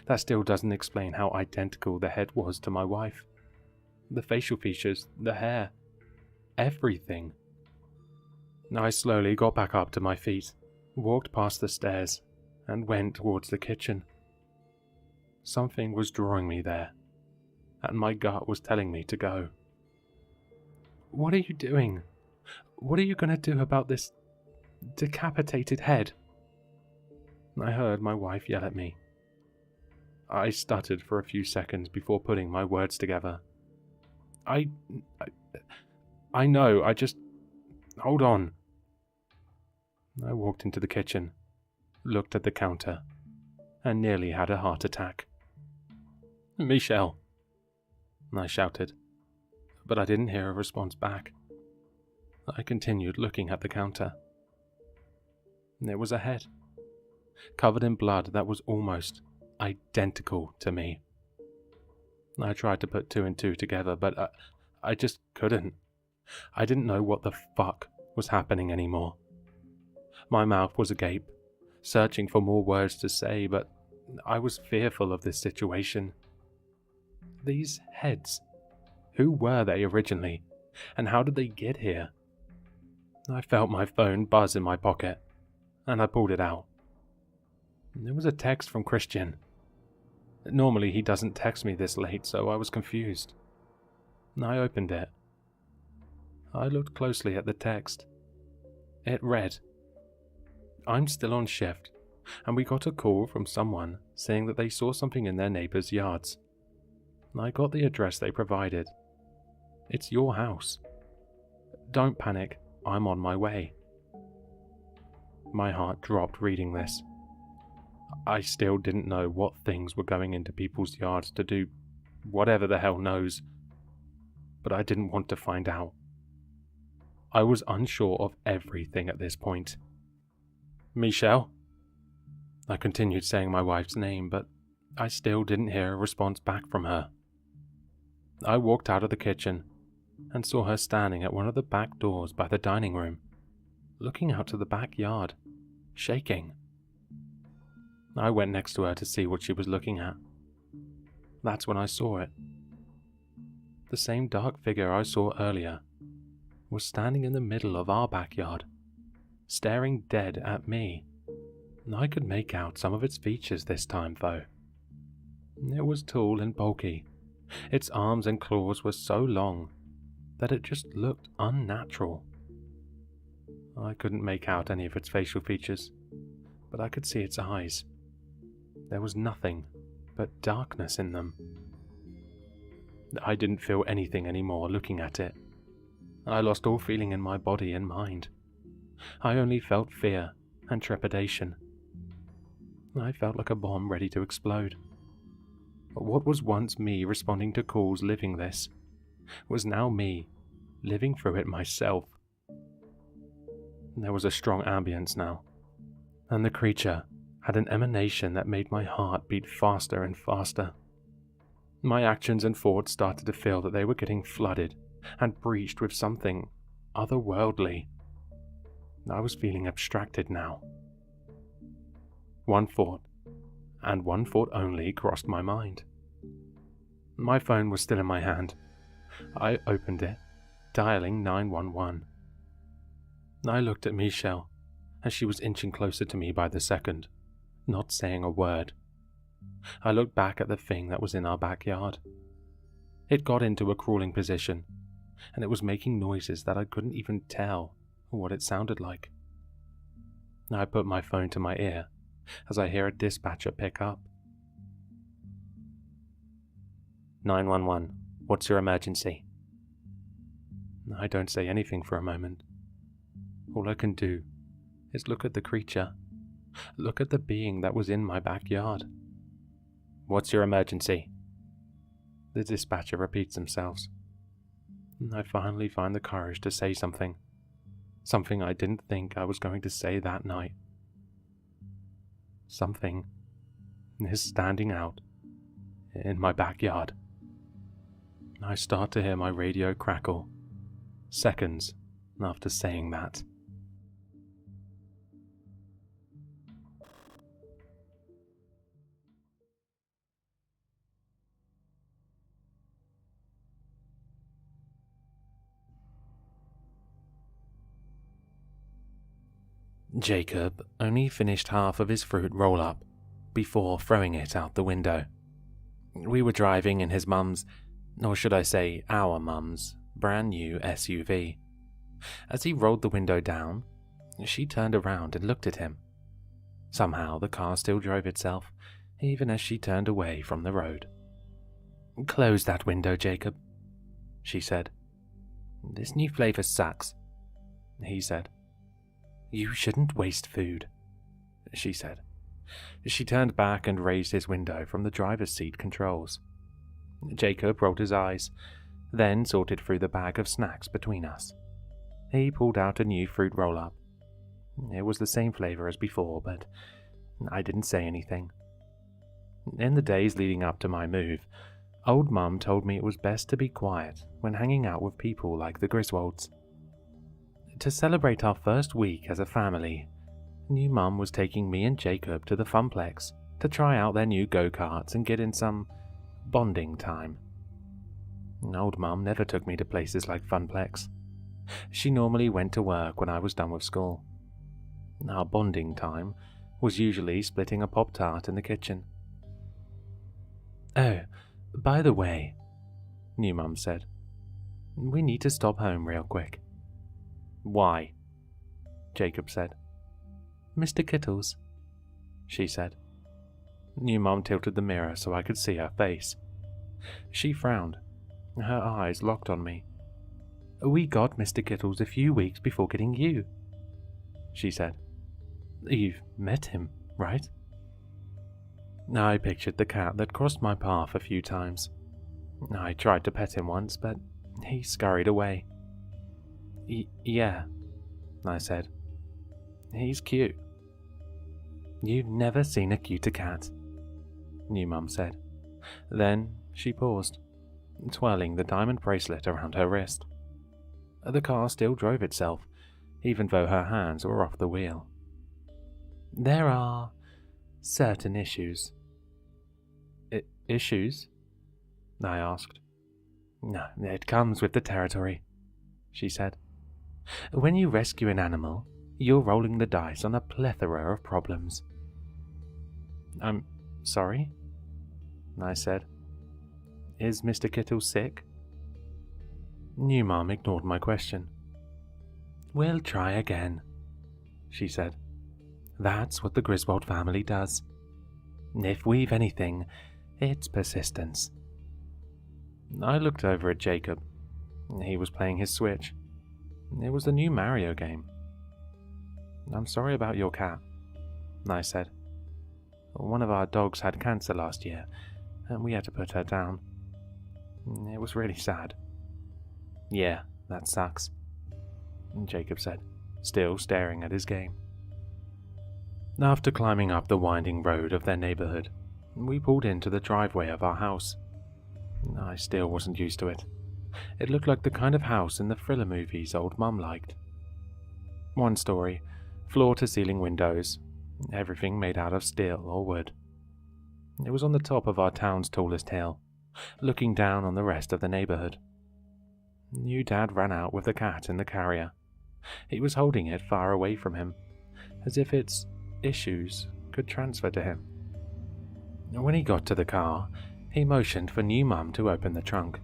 That still doesn't explain how identical the head was to my wife. The facial features, the hair, everything. I slowly got back up to my feet, walked past the stairs, and went towards the kitchen. Something was drawing me there, and my gut was telling me to go. What are you doing? What are you going to do about this decapitated head? I heard my wife yell at me. I stuttered for a few seconds before putting my words together. I know, I just... Hold on. I walked into the kitchen, looked at the counter, and nearly had a heart attack. Michelle! I shouted, but I didn't hear a response back. I continued looking at the counter. It was a head, covered in blood that was almost identical to me. I tried to put two and two together, but I just couldn't. I didn't know what the fuck was happening anymore. My mouth was agape, searching for more words to say, but I was fearful of this situation. These heads, who were they originally, and how did they get here? I felt my phone buzz in my pocket, and I pulled it out. It was a text from Christian. Normally he doesn't text me this late, so I was confused. I opened it. I looked closely at the text. It read, "I'm still on shift, and we got a call from someone saying that they saw something in their neighbors' yards. I got the address they provided. It's your house. Don't panic, I'm on my way." My heart dropped reading this. I still didn't know what things were going into people's yards to do whatever the hell knows, but I didn't want to find out. I was unsure of everything at this point. Michelle? I continued saying my wife's name, but I still didn't hear a response back from her. I walked out of the kitchen and saw her standing at one of the back doors by the dining room, looking out to the backyard, shaking. I went next to her to see what she was looking at. That's when I saw it. The same dark figure I saw earlier was standing in the middle of our backyard, staring dead at me. I could make out some of its features this time, though. It was tall and bulky. Its arms and claws were so long that it just looked unnatural. I couldn't make out any of its facial features, but I could see its eyes. There was nothing but darkness in them. I didn't feel anything anymore looking at it. I lost all feeling in my body and mind. I only felt fear and trepidation. I felt like a bomb ready to explode. What was once me responding to calls living this was now me living through it myself. There was a strong ambience now, and the creature had an emanation that made my heart beat faster and faster. My actions and thoughts started to feel that they were getting flooded and breached with something otherworldly. I was feeling abstracted now. One thought, and one thought only, crossed my mind. My phone was still in my hand. I opened it, dialing 911. I looked at Michelle as she was inching closer to me by the second, not saying a word. I looked back at the thing that was in our backyard. It got into a crawling position, and it was making noises that I couldn't even tell what it sounded like. I put my phone to my ear as I hear a dispatcher pick up. 911, what's your emergency? I don't say anything for a moment. All I can do is look at the creature. Look at the being that was in my backyard. What's your emergency? The dispatcher repeats themselves. I finally find the courage to say something. Something I didn't think I was going to say that night. Something is standing out in my backyard. I start to hear my radio crackle, seconds after saying that. Jacob only finished half of his fruit roll-up before throwing it out the window. We were driving in his mum's, or should I say our mum's, brand new SUV. As he rolled the window down, she turned around and looked at him. Somehow the car still drove itself, even as she turned away from the road. "Close that window, Jacob," she said. "This new flavor sucks," he said. "You shouldn't waste food," she said. She turned back and raised his window from the driver's seat controls. Jacob rolled his eyes, then sorted through the bag of snacks between us. He pulled out a new fruit roll-up. It was the same flavor as before, but I didn't say anything. In the days leading up to my move, old Mum told me it was best to be quiet when hanging out with people like the Griswolds. To celebrate our first week as a family, new Mum was taking me and Jacob to the Funplex to try out their new go-karts and get in some bonding time. Old Mum never took me to places like Funplex. She normally went to work when I was done with school. Our bonding time was usually splitting a Pop-Tart in the kitchen. "Oh, by the way," new Mum said, "we need to stop home real quick." "Why?" Jacob said. "Mr. Kittles," she said. New Mum tilted the mirror so I could see her face. She frowned. Her eyes locked on me. "We got Mr. Kittles a few weeks before getting you," she said. "You've met him, right?" I pictured the cat that crossed my path a few times. I tried to pet him once, but he scurried away. Yeah, I said. "He's cute." "You've never seen a cuter cat," new Mum said. Then she paused, twirling the diamond bracelet around her wrist. The car still drove itself, even though her hands were off the wheel. "There are certain issues." Issues? I asked. "No, it comes with the territory," she said. "When you rescue an animal, you're rolling the dice on a plethora of problems." "I'm sorry?" I said. "Is Mr. Kittle sick?" New Mum ignored my question. "We'll try again," she said. "That's what the Griswold family does. If we've anything, it's persistence." I looked over at Jacob. He was playing his Switch. It was the new Mario game. "I'm sorry about your cat," I said. "One of our dogs had cancer last year, and we had to put her down. It was really sad." "Yeah, that sucks," Jacob said, still staring at his game. After climbing up the winding road of their neighborhood, we pulled into the driveway of our house. I still wasn't used to it. It looked like the kind of house in the thriller movies old Mum liked. One story, floor-to-ceiling windows, everything made out of steel or wood. It was on the top of our town's tallest hill, looking down on the rest of the neighborhood. New Dad ran out with the cat in the carrier. He was holding it far away from him, as if its issues could transfer to him. When he got to the car, he motioned for new Mum to open the trunk.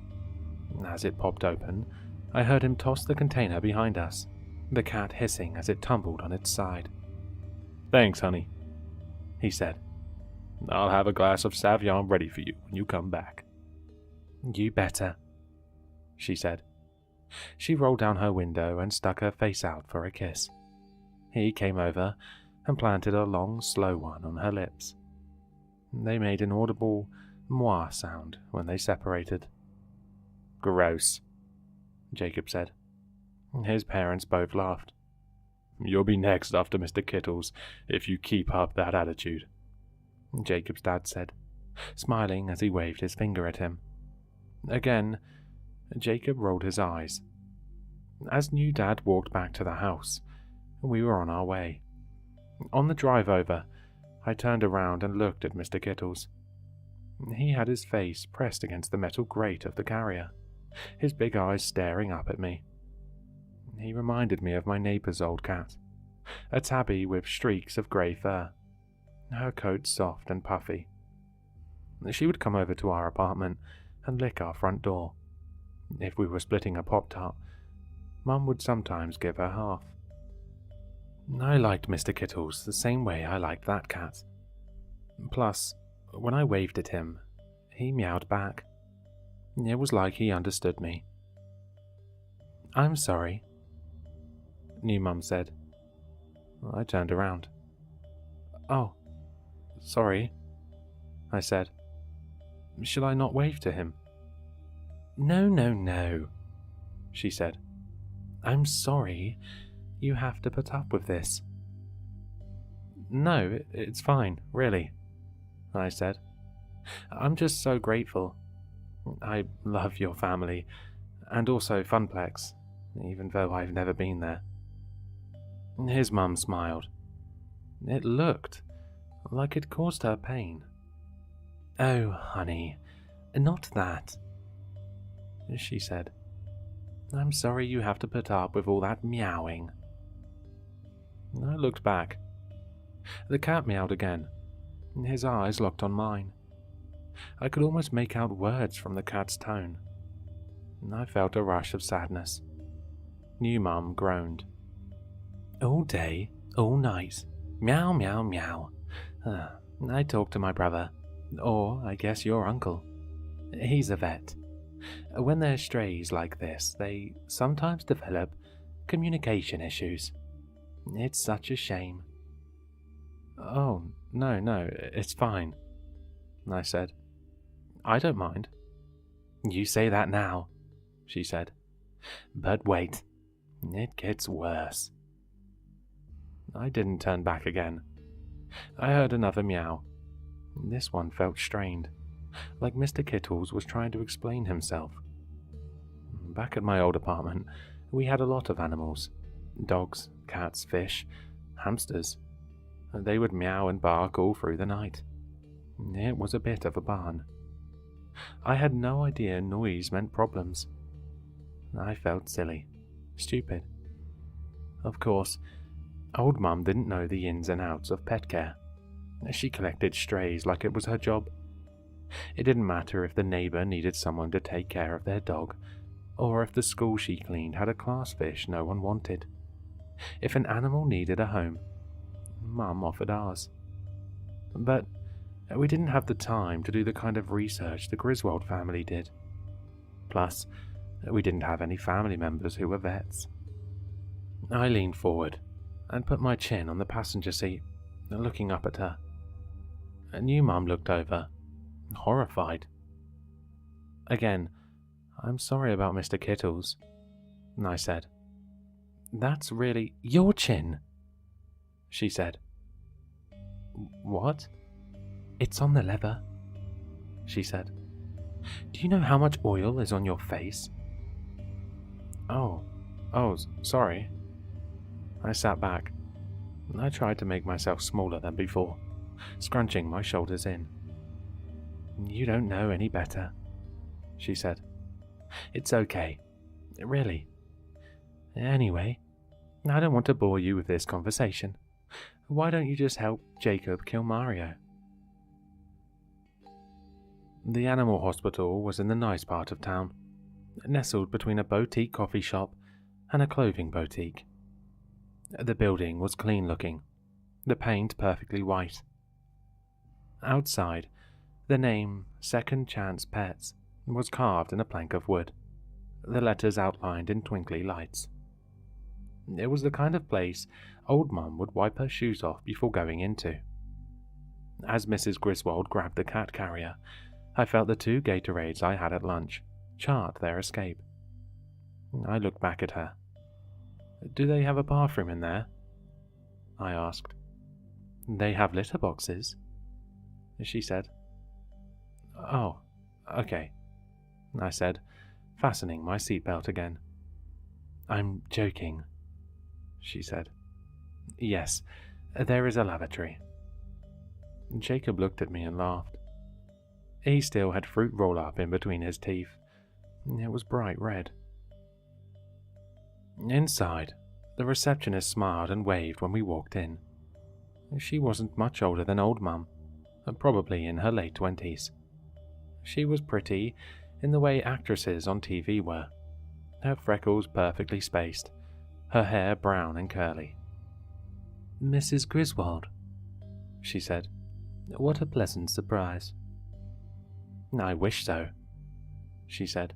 As it popped open, I heard him toss the container behind us, the cat hissing as it tumbled on its side. "Thanks, honey," he said. "I'll have a glass of Savion ready for you when you come back." "You better," she said. She rolled down her window and stuck her face out for a kiss. He came over and planted a long, slow one on her lips. They made an audible moi sound when they separated. "Gross," Jacob said. His parents both laughed. "You'll be next after Mr. Kittles if you keep up that attitude," Jacob's dad said, smiling as he waved his finger at him. Again, Jacob rolled his eyes. As new dad walked back to the house, we were on our way. On the drive over, I turned around and looked at Mr. Kittles. He had his face pressed against the metal grate of the carrier, his big eyes staring up at me. He reminded me of my neighbour's old cat, a tabby with streaks of grey fur, her coat soft and puffy. She would come over to our apartment and lick our front door. If we were splitting a Pop-Tart, Mum would sometimes give her half. I liked Mr. Kittles the same way I liked that cat. Plus, when I waved at him, he meowed back. It was like he understood me. "I'm sorry," new Mum said. I turned around. "Oh, sorry," I said. "Shall I not wave to him?" No, she said. "I'm sorry. You have to put up with this." "No, it's fine, really," I said. "I'm just so grateful. I love your family, and also Funplex, even though I've never been there." His mum smiled. It looked like it caused her pain. "Oh, honey, not that," she said. "I'm sorry you have to put up with all that meowing." I looked back. The cat meowed again. His eyes locked on mine. I could almost make out words from the cat's tone. I felt a rush of sadness. New Mum groaned. "All day, all night, meow, meow, meow. I talked to my brother, or I guess your uncle. He's a vet. When they're strays like this, they sometimes develop communication issues. It's such a shame." "Oh, no, it's fine," I said. "I don't mind." "You say that now," she said. "But wait, it gets worse." I didn't turn back again. I heard another meow. This one felt strained, like Mr. Kittles was trying to explain himself. Back at my old apartment, we had a lot of animals. Dogs, cats, fish, hamsters. They would meow and bark all through the night. It was a bit of a barn. I had no idea noise meant problems. I felt silly, stupid. Of course, old Mum didn't know the ins and outs of pet care. She collected strays like it was her job. It didn't matter if the neighbour needed someone to take care of their dog, or if the school she cleaned had a class fish no one wanted. If an animal needed a home, Mum offered ours. But we didn't have the time to do the kind of research the Griswold family did. Plus, we didn't have any family members who were vets. I leaned forward and put my chin on the passenger seat, looking up at her. A new Mum looked over, horrified. Again, "I'm sorry about Mr. Kittles," I said. "That's really your chin," she said. "What?" "It's on the leather," she said. "Do you know how much oil is on your face?" Oh, sorry. I sat back. I tried to make myself smaller than before, scrunching my shoulders in. "You don't know any better," she said. "It's okay. Really. Anyway, I don't want to bore you with this conversation. Why don't you just help Jacob kill Mario?" The animal hospital was in the nice part of town, nestled between a boutique coffee shop and a clothing boutique. The building was clean looking, the paint perfectly white. Outside, the name Second Chance Pets was carved in a plank of wood, the letters outlined in twinkly lights. It was the kind of place old Mum would wipe her shoes off before going into. As Mrs. Griswold grabbed the cat carrier, I felt the 2 Gatorades I had at lunch chart their escape. I looked back at her. "Do they have a bathroom in there?" I asked. "They have litter boxes," she said. "Oh, okay," I said, fastening my seatbelt again. "I'm joking," she said. "Yes, there is a lavatory." Jacob looked at me and laughed. He still had fruit roll-up in between his teeth. It was bright red. Inside, the receptionist smiled and waved when we walked in. She wasn't much older than old Mum, probably in her late 20s. She was pretty in the way actresses on TV were, her freckles perfectly spaced, her hair brown and curly. "Mrs. Griswold," she said. "What a pleasant surprise." "I wish so," she said.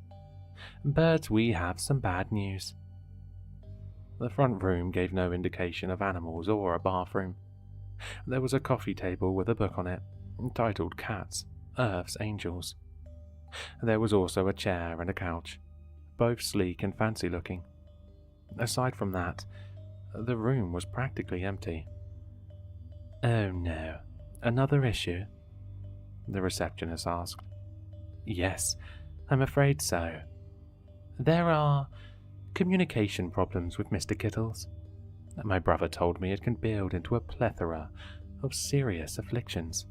"But we have some bad news." The front room gave no indication of animals or a bathroom. There was a coffee table with a book on it, titled Cats, Earth's Angels. There was also a chair and a couch, both sleek and fancy-looking. Aside from that, the room was practically empty. "Oh no, another issue?" the receptionist asked. "Yes, I'm afraid so. There are communication problems with Mr. Kittles. My brother told me it can build into a plethora of serious afflictions."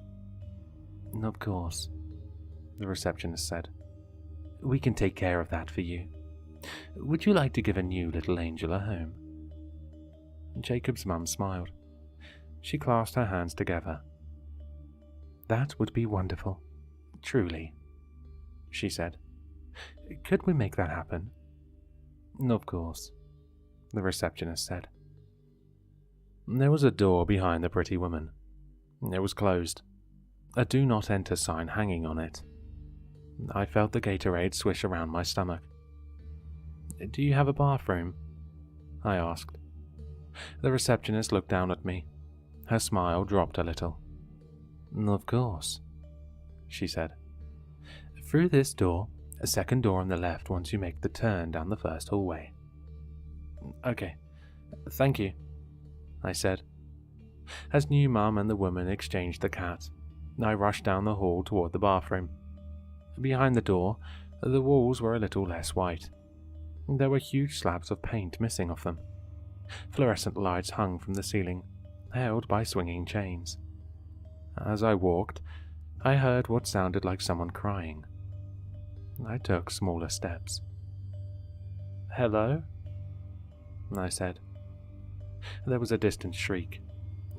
"Of course," the receptionist said. "We can take care of that for you. Would you like to give a new little angel a home?" Jacob's mum smiled. She clasped her hands together. "That would be wonderful, truly," she said. "Could we make that happen?" "Of course," the receptionist said. There was a door behind the pretty woman. It was closed, a "Do Not Enter" sign hanging on it. I felt the Gatorade swish around my stomach. "Do you have a bathroom?" I asked. The receptionist looked down at me. Her smile dropped a little. "Of course," she said. "Through this door, a second door on the left once you make the turn down the first hallway." "Okay, thank you," I said. As new Mum and the woman exchanged the cat, I rushed down the hall toward the bathroom. Behind the door, the walls were a little less white. There were huge slabs of paint missing off them. Fluorescent lights hung from the ceiling, held by swinging chains. As I walked, I heard what sounded like someone crying. I took smaller steps. "Hello?" I said. There was a distant shriek,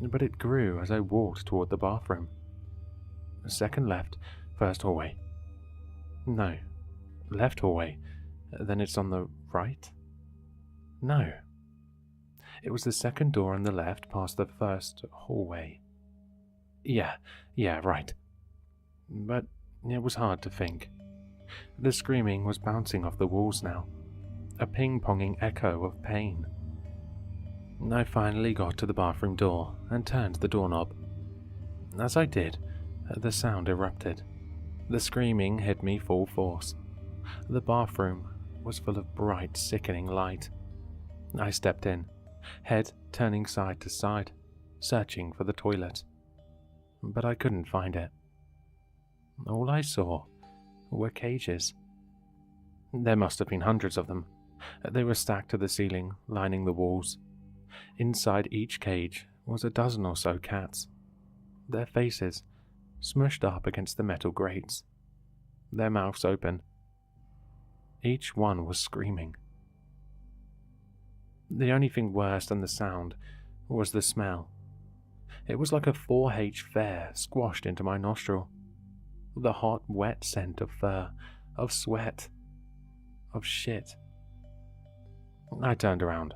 but it grew as I walked toward the bathroom. Second left, first hallway. No. Left hallway, then it's on the right? No. It was the second door on the left past the first hallway. Yeah, right. But it was hard to think. The screaming was bouncing off the walls now, a ping-ponging echo of pain. I finally got to the bathroom door and turned the doorknob. As I did, the sound erupted. The screaming hit me full force. The bathroom was full of bright, sickening light. I stepped in, head turning side to side, searching for the toilet. But I couldn't find it. All I saw were cages. There must have been hundreds of them. They were stacked to the ceiling, lining the walls. Inside each cage was a dozen or so cats, their faces smushed up against the metal grates, their mouths open. Each one was screaming. The only thing worse than the sound was the smell. It was like a 4-H fair squashed into my nostril. The hot, wet scent of fur, of sweat, of shit. I turned around.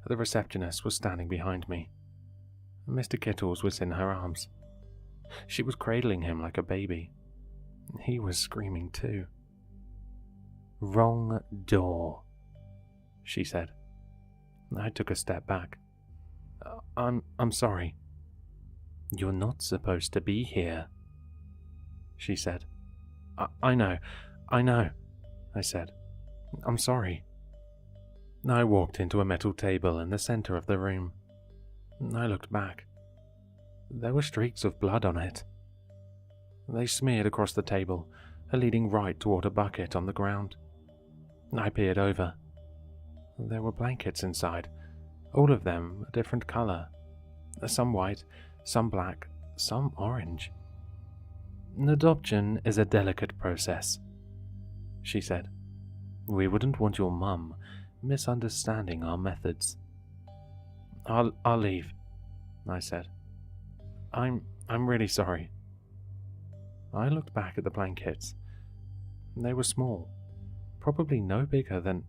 The receptionist was standing behind me. Mr. Kittles was in her arms. She was cradling him like a baby. He was screaming too. "Wrong door," she said. I took a step back. I'm sorry. You're not supposed to be here, she said. I know, I said. I'm sorry. I walked into a metal table in the center of the room. I looked back. There were streaks of blood on it. They smeared across the table, leading right toward a bucket on the ground. I peered over. There were blankets inside, all of them a different color. Some white, some black, some orange. Adoption is a delicate process, she said. We wouldn't want your mum misunderstanding our methods. I'll leave, I said. I'm really sorry. I looked back at the blankets. They were small, probably no bigger than...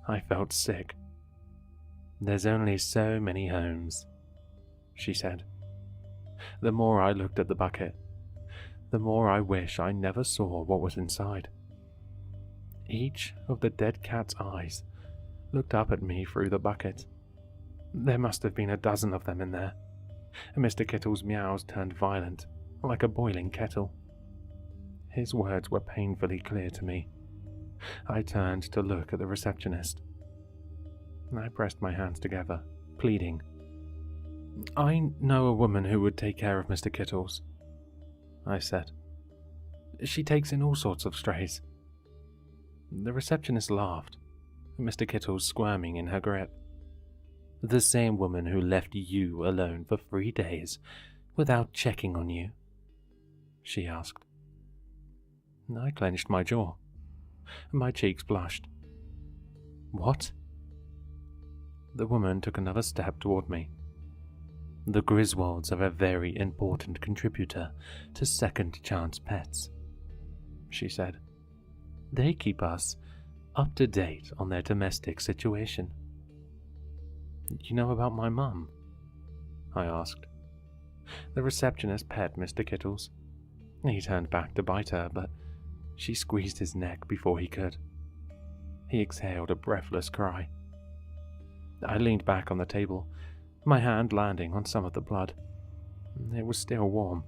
I felt sick. There's only so many homes, she said. The more I looked at the bucket, the more I wish I never saw what was inside. Each of the dead cat's eyes looked up at me through the bucket. There must have been a dozen of them in there. Mr. Kittles' meows turned violent, like a boiling kettle. His words were painfully clear to me. I turned to look at the receptionist. I pressed my hands together, pleading. I know a woman who would take care of Mr. Kittles, I said. She takes in all sorts of strays. The receptionist laughed, Mr. Kittles squirming in her grip. The same woman who left you alone for 3 days without checking on you? She asked. I clenched my jaw. My cheeks blushed. What? The woman took another step toward me. The Griswolds are a very important contributor to Second Chance Pets, she said. They keep us up to date on their domestic situation. You know about my mum? I asked. The receptionist pet Mr. Kittles. He turned back to bite her, but she squeezed his neck before he could. He exhaled a breathless cry. I leaned back on the table, my hand landing on some of the blood. It was still warm.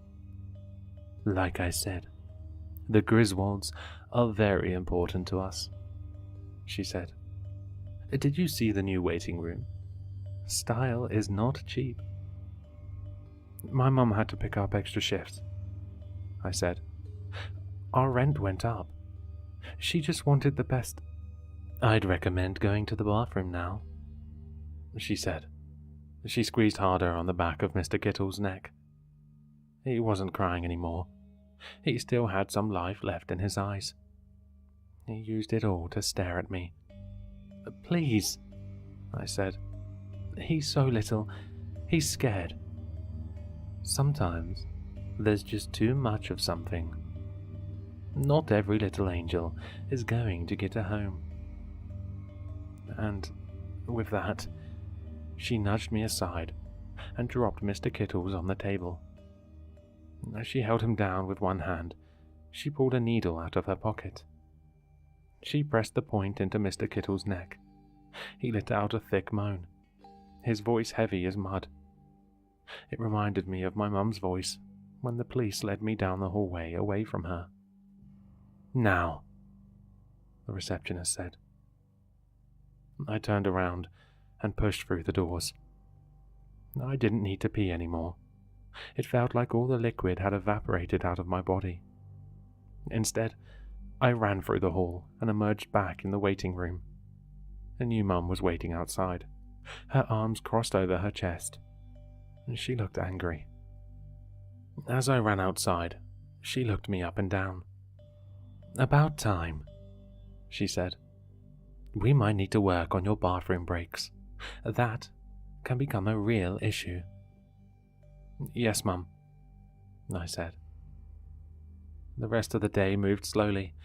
Like I said, the Griswolds are very important to us, she said. Did you see the new waiting room? Style is not cheap. My mum had to pick up extra shifts, I said. Our rent went up. She just wanted the best. I'd recommend going to the bathroom now, she said. She squeezed harder on the back of Mr. Kittles' neck. He wasn't crying anymore. He still had some life left in his eyes. He used it all to stare at me. Please, I said. He's so little. He's scared. Sometimes there's just too much of something. Not every little angel is going to get a home. And with that, she nudged me aside and dropped Mr. Kittles on the table. As she held him down with one hand, she pulled a needle out of her pocket. She pressed the point into Mr. Kittles' neck. He let out a thick moan, his voice heavy as mud. It reminded me of my mum's voice when the police led me down the hallway away from her. Now, the receptionist said. I turned around and pushed through the doors. I didn't need to pee anymore. It felt like all the liquid had evaporated out of my body. Instead, I ran through the hall and emerged back in the waiting room. A new mum was waiting outside, her arms crossed over her chest. She looked angry. As I ran outside, she looked me up and down. About time, she said. We might need to work on your bathroom breaks. That can become a real issue. Yes, Mum, I said. The rest of the day moved slowly,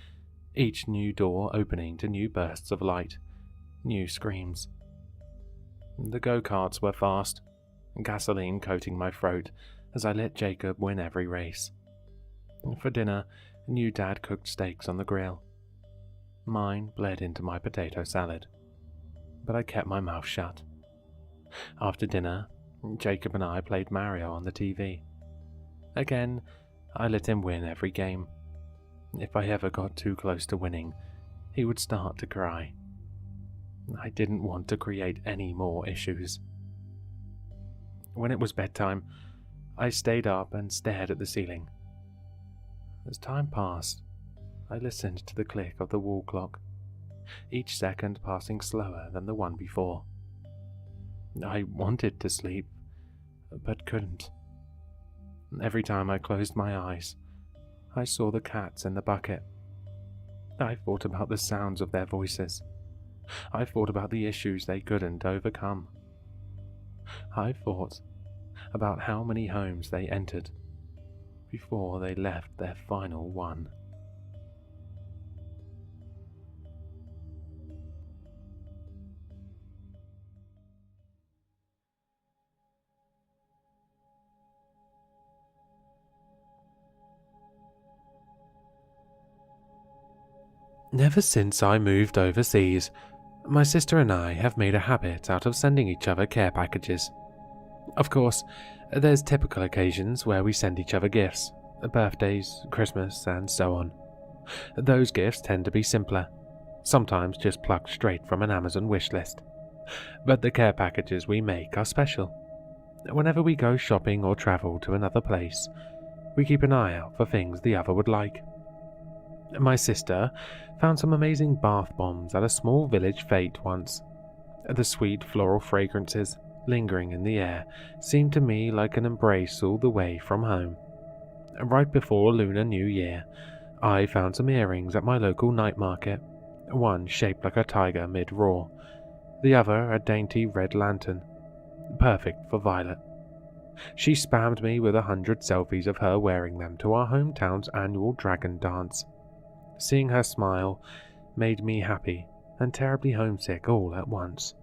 each new door opening to new bursts of light, new screams. The go-karts were fast, gasoline coating my throat as I let Jacob win every race. For dinner, new Dad cooked steaks on the grill. Mine bled into my potato salad. but I kept my mouth shut. After dinner, Jacob and I played Mario on the TV. Again, I let him win every game. If I ever got too close to winning, he would start to cry. I didn't want to create any more issues. When it was bedtime, I stayed up and stared at the ceiling. As time passed, I listened to the click of the wall clock, each second passing slower than the one before. I wanted to sleep, but couldn't. Every time I closed my eyes, I saw the cats in the bucket. I thought about the sounds of their voices. I thought about the issues they couldn't overcome. I thought about how many homes they entered before they left their final one. Ever since I moved overseas, my sister and I have made a habit out of sending each other care packages. Of course, there's typical occasions where we send each other gifts, birthdays, Christmas, and so on. Those gifts tend to be simpler, sometimes just plucked straight from an Amazon wish list. But the care packages we make are special. Whenever we go shopping or travel to another place, we keep an eye out for things the other would like. My sister found some amazing bath bombs at a small village fete once. The sweet floral fragrances lingering in the air seemed to me like an embrace all the way from home. Right before Lunar New Year, I found some earrings at my local night market, one shaped like a tiger mid-roar, the other a dainty red lantern, perfect for Violet. She spammed me with 100 selfies of her wearing them to our hometown's annual dragon dance. Seeing her smile made me happy and terribly homesick all at once.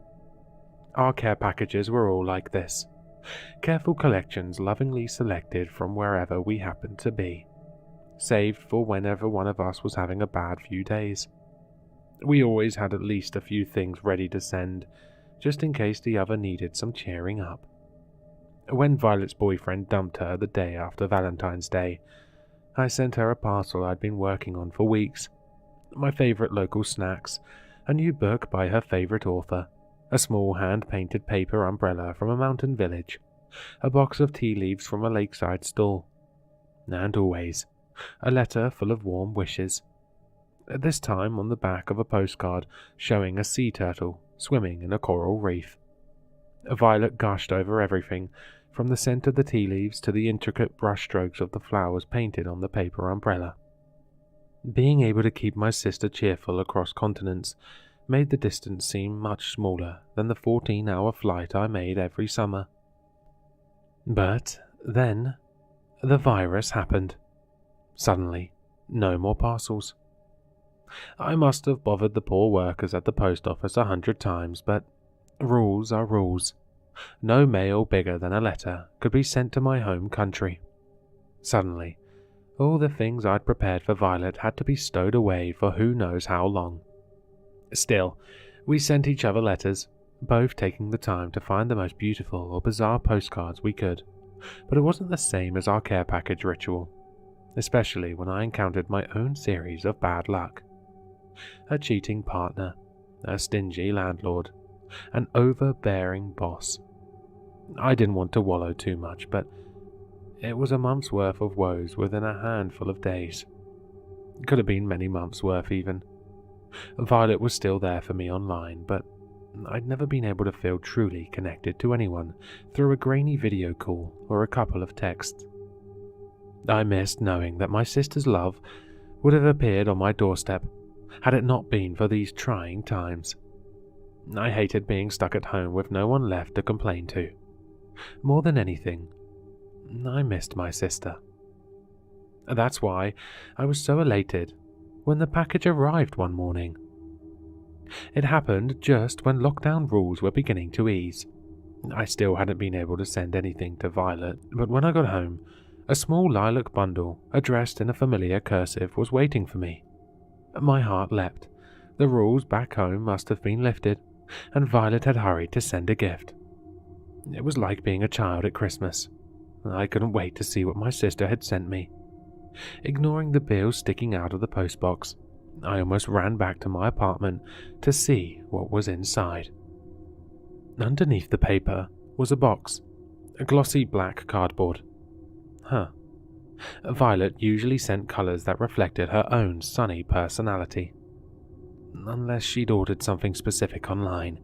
Our care packages were all like this, careful collections lovingly selected from wherever we happened to be, saved for whenever one of us was having a bad few days. We always had at least a few things ready to send, just in case the other needed some cheering up. When Violet's boyfriend dumped her the day after Valentine's Day, I sent her a parcel I'd been working on for weeks, my favourite local snacks, a new book by her favourite author, a small hand-painted paper umbrella from a mountain village, a box of tea leaves from a lakeside stall, and always a letter full of warm wishes, this time on the back of a postcard showing a sea turtle swimming in a coral reef. Violet gushed over everything, from the scent of the tea leaves to the intricate brushstrokes of the flowers painted on the paper umbrella. Being able to keep my sister cheerful across continents made the distance seem much smaller than the 14-hour flight I made every summer. But then, the virus happened. Suddenly, no more parcels. I must have bothered the poor workers at the post office 100 times, but rules are rules. No mail bigger than a letter could be sent to my home country. Suddenly, all the things I'd prepared for Violet had to be stowed away for who knows how long. Still, we sent each other letters, both taking the time to find the most beautiful or bizarre postcards we could, but it wasn't the same as our care package ritual, especially when I encountered my own series of bad luck. A cheating partner, a stingy landlord, an overbearing boss. I didn't want to wallow too much, but it was a month's worth of woes within a handful of days. Could have been many months' worth even. Violet was still there for me online, but I'd never been able to feel truly connected to anyone through a grainy video call or a couple of texts. I missed knowing that my sister's love would have appeared on my doorstep had it not been for these trying times. I hated being stuck at home with no one left to complain to. More than anything, I missed my sister. That's why I was so elated when the package arrived one morning. It happened just when lockdown rules were beginning to ease. I still hadn't been able to send anything to Violet, but when I got home, a small lilac bundle addressed in a familiar cursive was waiting for me. My heart leapt. The rules back home must have been lifted, and Violet had hurried to send a gift. It was like being a child at Christmas. I couldn't wait to see what my sister had sent me. Ignoring the bills sticking out of the postbox, I almost ran back to my apartment to see what was inside. Underneath the paper was a box, a glossy black cardboard. Violet usually sent colours that reflected her own sunny personality. Unless she'd ordered something specific online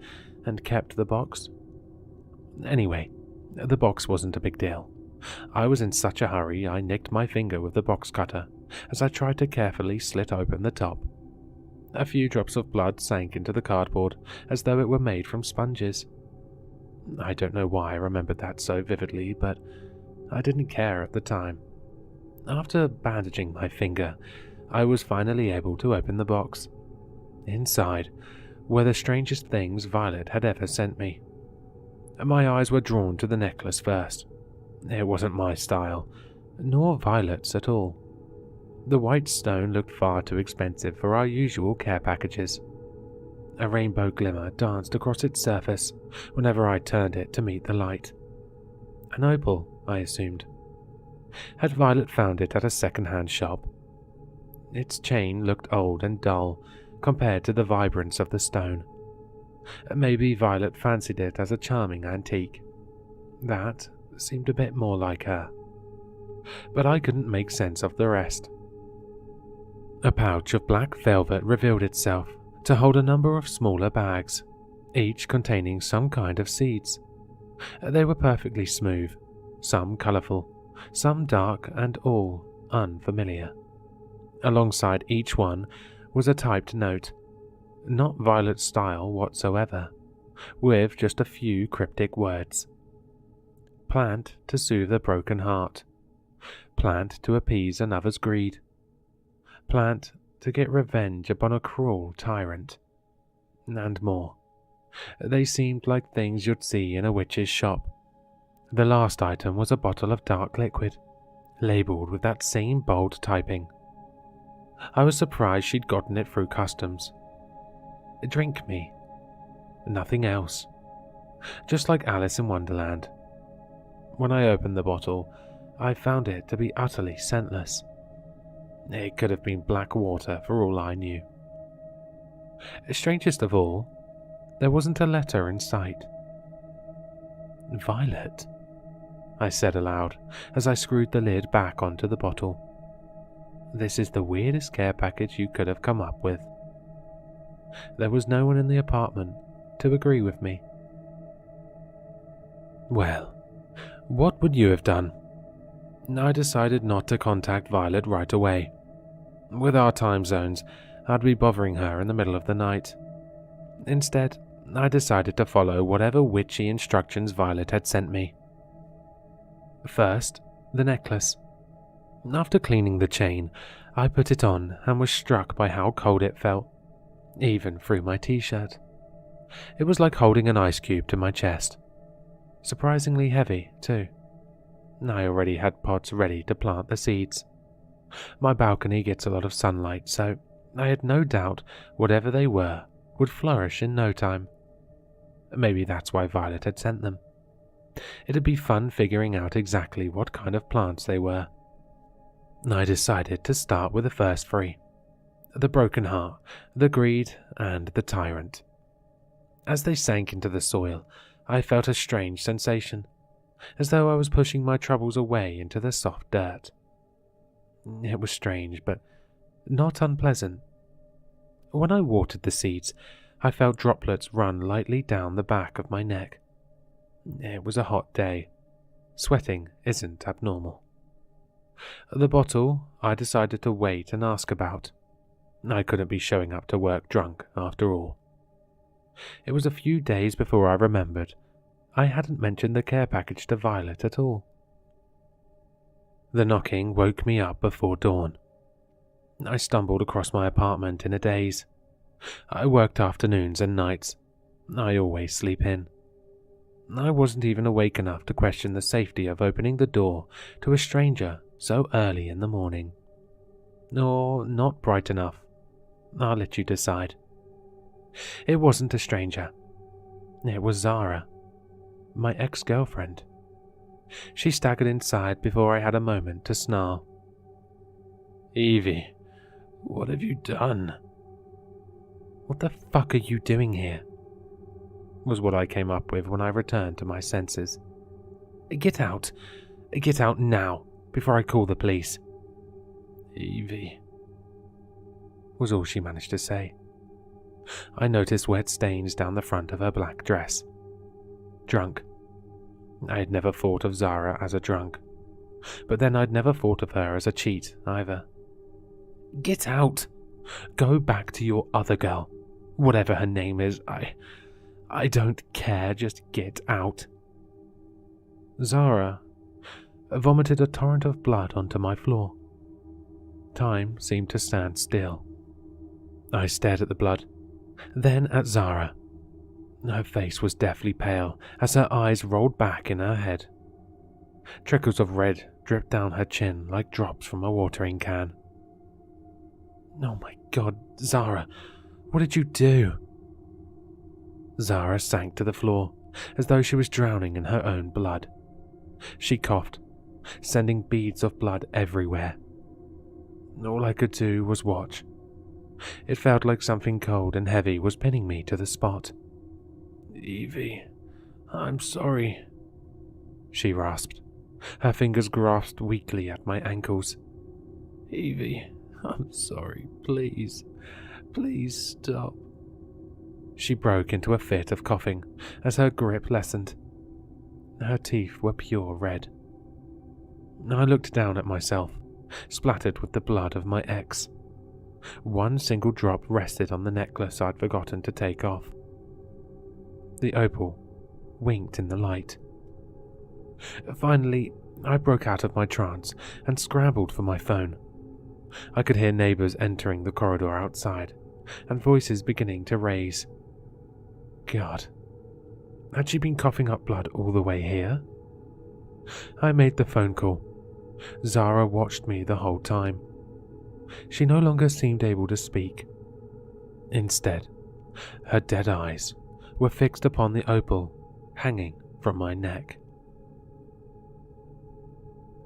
and kept the box. Anyway, the box wasn't a big deal. I was in such a hurry I nicked my finger with the box cutter as I tried to carefully slit open the top. A few drops of blood sank into the cardboard as though it were made from sponges. I don't know why I remembered that so vividly, but I didn't care at the time. After bandaging my finger, I was finally able to open the box. Inside were the strangest things Violet had ever sent me. My eyes were drawn to the necklace first. It wasn't my style, nor Violet's at all. The white stone looked far too expensive for our usual care packages. A rainbow glimmer danced across its surface whenever I turned it to meet the light. An opal, I assumed. Had Violet found it at a second-hand shop? Its chain looked old and dull compared to the vibrance of the stone. Maybe Violet fancied it as a charming antique. That seemed a bit more like her. But I couldn't make sense of the rest. A pouch of black velvet revealed itself to hold a number of smaller bags, each containing some kind of seeds. They were perfectly smooth, some colourful, some dark, and all unfamiliar. Alongside each one was a typed note, not Violet's style whatsoever, with just a few cryptic words. Plant to soothe a broken heart. Plant to appease another's greed. Plant to get revenge upon a cruel tyrant. And more. They seemed like things you'd see in a witch's shop. The last item was a bottle of dark liquid, labelled with that same bold typing. I was surprised she'd gotten it through customs. Drink me. Nothing else. Just like Alice in Wonderland. When I opened the bottle, I found it to be utterly scentless. It could have been black water for all I knew. Strangest of all, there wasn't a letter in sight. Violet, I said aloud as I screwed the lid back onto the bottle. This is the weirdest care package you could have come up with. There was no one in the apartment to agree with me. Well, what would you have done? I decided not to contact Violet right away. With our time zones, I'd be bothering her in the middle of the night. Instead, I decided to follow whatever witchy instructions Violet had sent me. First, the necklace. After cleaning the chain, I put it on and was struck by how cold it felt, even through my t-shirt. It was like holding an ice cube to my chest. Surprisingly heavy, too. I already had pots ready to plant the seeds. My balcony gets a lot of sunlight, so I had no doubt whatever they were would flourish in no time. Maybe that's why Violet had sent them. It'd be fun figuring out exactly what kind of plants they were. I decided to start with the first three. The broken heart, the greed, and the tyrant. As they sank into the soil, I felt a strange sensation, as though I was pushing my troubles away into the soft dirt. It was strange, but not unpleasant. When I watered the seeds, I felt droplets run lightly down the back of my neck. It was a hot day. Sweating isn't abnormal. The bottle I decided to wait and ask about. I couldn't be showing up to work drunk, after all. It was a few days before I remembered I hadn't mentioned the care package to Violet at all. The knocking woke me up before dawn. I stumbled across my apartment in a daze. I worked afternoons and nights. I always sleep in. I wasn't even awake enough to question the safety of opening the door to a stranger so early in the morning. Or not bright enough. I'll let you decide. It wasn't a stranger. It was Zara, my ex-girlfriend. She staggered inside before I had a moment to snarl. "Evie, what have you done?" "What the fuck are you doing here?" was what I came up with when I returned to my senses. Get out now, before I call the police." "Evie," was all she managed to say. I noticed wet stains down the front of her black dress. Drunk. I had never thought of Zara as a drunk, but then I'd never thought of her as a cheat either. "Get out! Go back to your other girl, whatever her name is. I don't care, just get out." Zara vomited a torrent of blood onto my floor. Time seemed to stand still. I stared at the blood, then at Zara. Her face was deathly pale as her eyes rolled back in her head. Trickles of red dripped down her chin like drops from a watering can. "Oh my God, Zara, what did you do?" Zara sank to the floor as though she was drowning in her own blood. She coughed, sending beads of blood everywhere. All I could do was watch. It felt like something cold and heavy was pinning me to the spot. "Evie, I'm sorry," she rasped. Her fingers grasped weakly at my ankles. "Evie, I'm sorry. Please stop." She broke into a fit of coughing as her grip lessened. Her teeth were pure red. I looked down at myself, splattered with the blood of my ex. One single drop rested on the necklace I'd forgotten to take off. The opal winked in the light. Finally, I broke out of my trance and scrambled for my phone. I could hear neighbors entering the corridor outside, and voices beginning to raise. God, had she been coughing up blood all the way here? I made the phone call. Zara watched me the whole time. She no longer seemed able to speak. Instead, her dead eyes were fixed upon the opal hanging from my neck.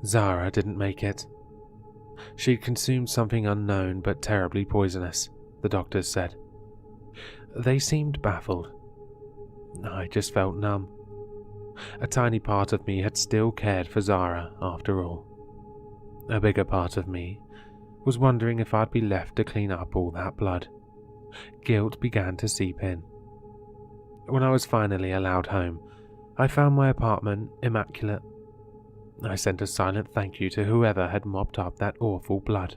Zara didn't make it. She'd consumed something unknown but terribly poisonous, the doctors said. They seemed baffled. I just felt numb. A tiny part of me had still cared for Zara after all. A bigger part of me was wondering if I'd be left to clean up all that blood. Guilt began to seep in. When I was finally allowed home, I found my apartment immaculate. I sent a silent thank you to whoever had mopped up that awful blood.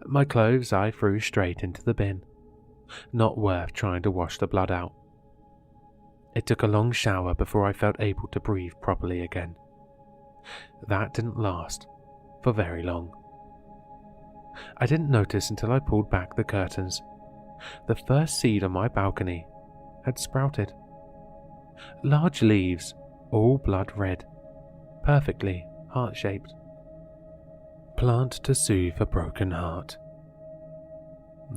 My clothes I threw straight into the bin. Not worth trying to wash the blood out. It took a long shower before I felt able to breathe properly again. That didn't last for very long. I didn't notice until I pulled back the curtains. The first seed on my balcony had sprouted. Large leaves, all blood red, perfectly heart-shaped. Plant to soothe a broken heart.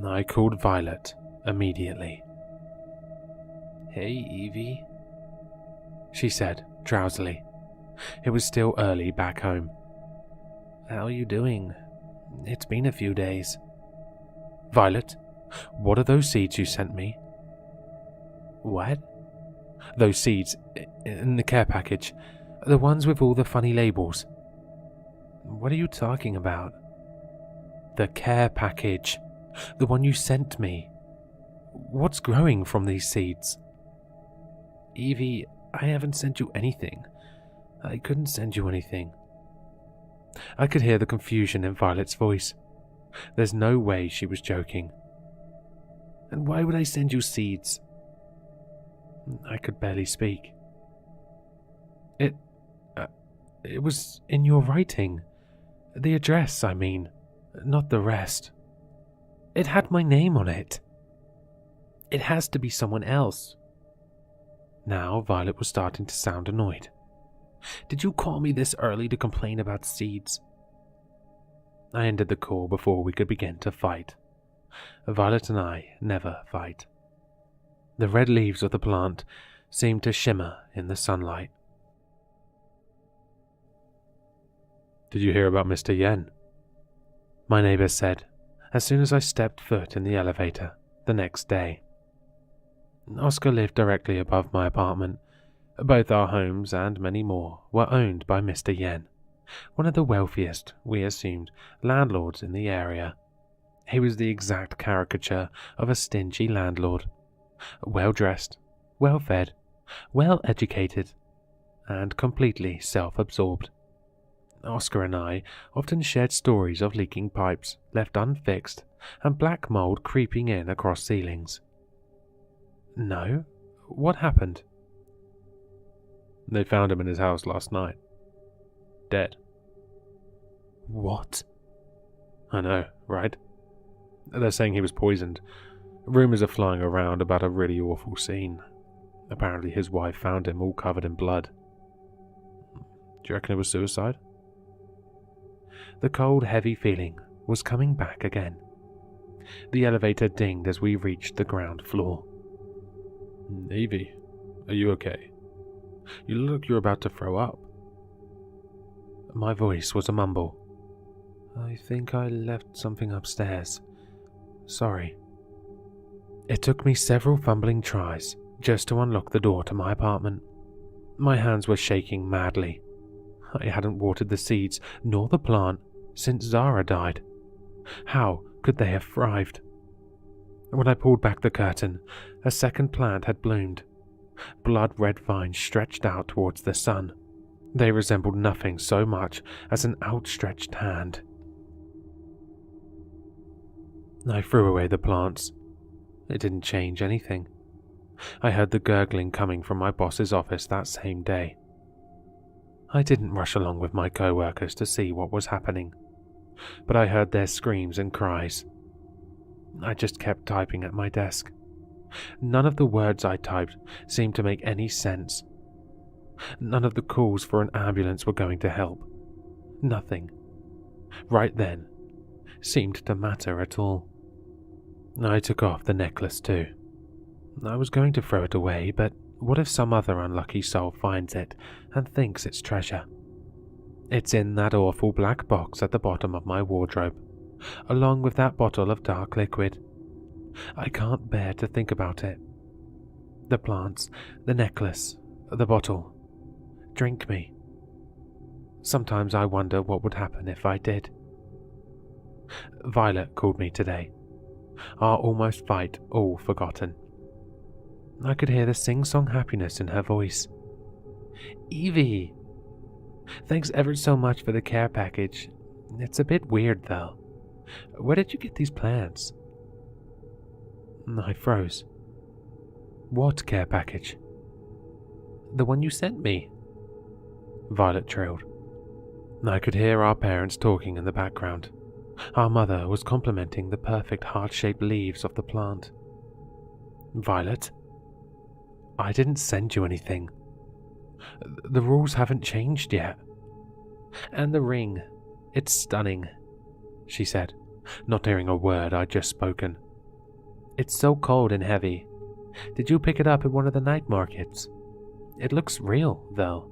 I called Violet immediately. "Hey, Evie," she said drowsily. It was still early back home. "How are you doing? It's been a few days." "Violet, what are those seeds you sent me?" "What?" "Those seeds in the care package. The ones with all the funny labels." "What are you talking about?" "The care package. The one you sent me. What's growing from these seeds?" "Evie, I haven't sent you anything. I couldn't send you anything." I could hear the confusion in Violet's voice. There's no way she was joking. "And why would I send you seeds?" I could barely speak. It was in your writing. The address, I mean, not the rest. It had my name on it. It has to be someone else." Now Violet was starting to sound annoyed. "Did you call me this early to complain about seeds?" I ended the call before we could begin to fight. Violet and I never fight. The red leaves of the plant seemed to shimmer in the sunlight. "Did you hear about Mr. Yen?" my neighbor said as soon as I stepped foot in the elevator the next day. Oscar lived directly above my apartment. Both our homes and many more were owned by Mr. Yen, one of the wealthiest, we assumed, landlords in the area. He was the exact caricature of a stingy landlord. Well-dressed, well-fed, well-educated, and completely self-absorbed. Oscar and I often shared stories of leaking pipes left unfixed and black mold creeping in across ceilings. "No? What happened?" "They found him in his house last night. Dead." "What?" "I know, right? They're saying he was poisoned. Rumors are flying around about a really awful scene. Apparently his wife found him all covered in blood." "Do you reckon it was suicide?" The cold, heavy feeling was coming back again. The elevator dinged as we reached the ground floor. "Evie, are you okay? You look like you're about to throw up." My voice was a mumble. "I think I left something upstairs. Sorry." It took me several fumbling tries just to unlock the door to my apartment. My hands were shaking madly. I hadn't watered the seeds nor the plant since Zara died. How could they have thrived? When I pulled back the curtain, a second plant had bloomed. Blood-red vines stretched out towards the sun. They resembled nothing so much as an outstretched hand. I threw away the plants. It didn't change anything. I heard the gurgling coming from my boss's office that same day. I didn't rush along with my co-workers to see what was happening, but I heard their screams and cries. I just kept typing at my desk. None of the words I typed seemed to make any sense. None of the calls for an ambulance were going to help. Nothing, right then, seemed to matter at all. I took off the necklace too. I was going to throw it away, but what if some other unlucky soul finds it and thinks it's treasure? It's in that awful black box at the bottom of my wardrobe, along with that bottle of dark liquid. I can't bear to think about it. The plants, the necklace, the bottle. Drink me. Sometimes I wonder what would happen if I did. Violet called me today. Our almost fight all forgotten. I could hear the sing-song happiness in her voice. "Evie! Thanks ever so much for the care package. It's a bit weird though. Where did you get these plants?" I froze. "What care package?" "The one you sent me," Violet trilled. I could hear our parents talking in the background. Our mother was complimenting the perfect heart-shaped leaves of the plant. "Violet, I didn't send you anything. The rules haven't changed yet. And the ring, it's stunning," she said, not hearing a word I'd just spoken. "It's so cold and heavy. Did you pick it up at one of the night markets? It looks real, though."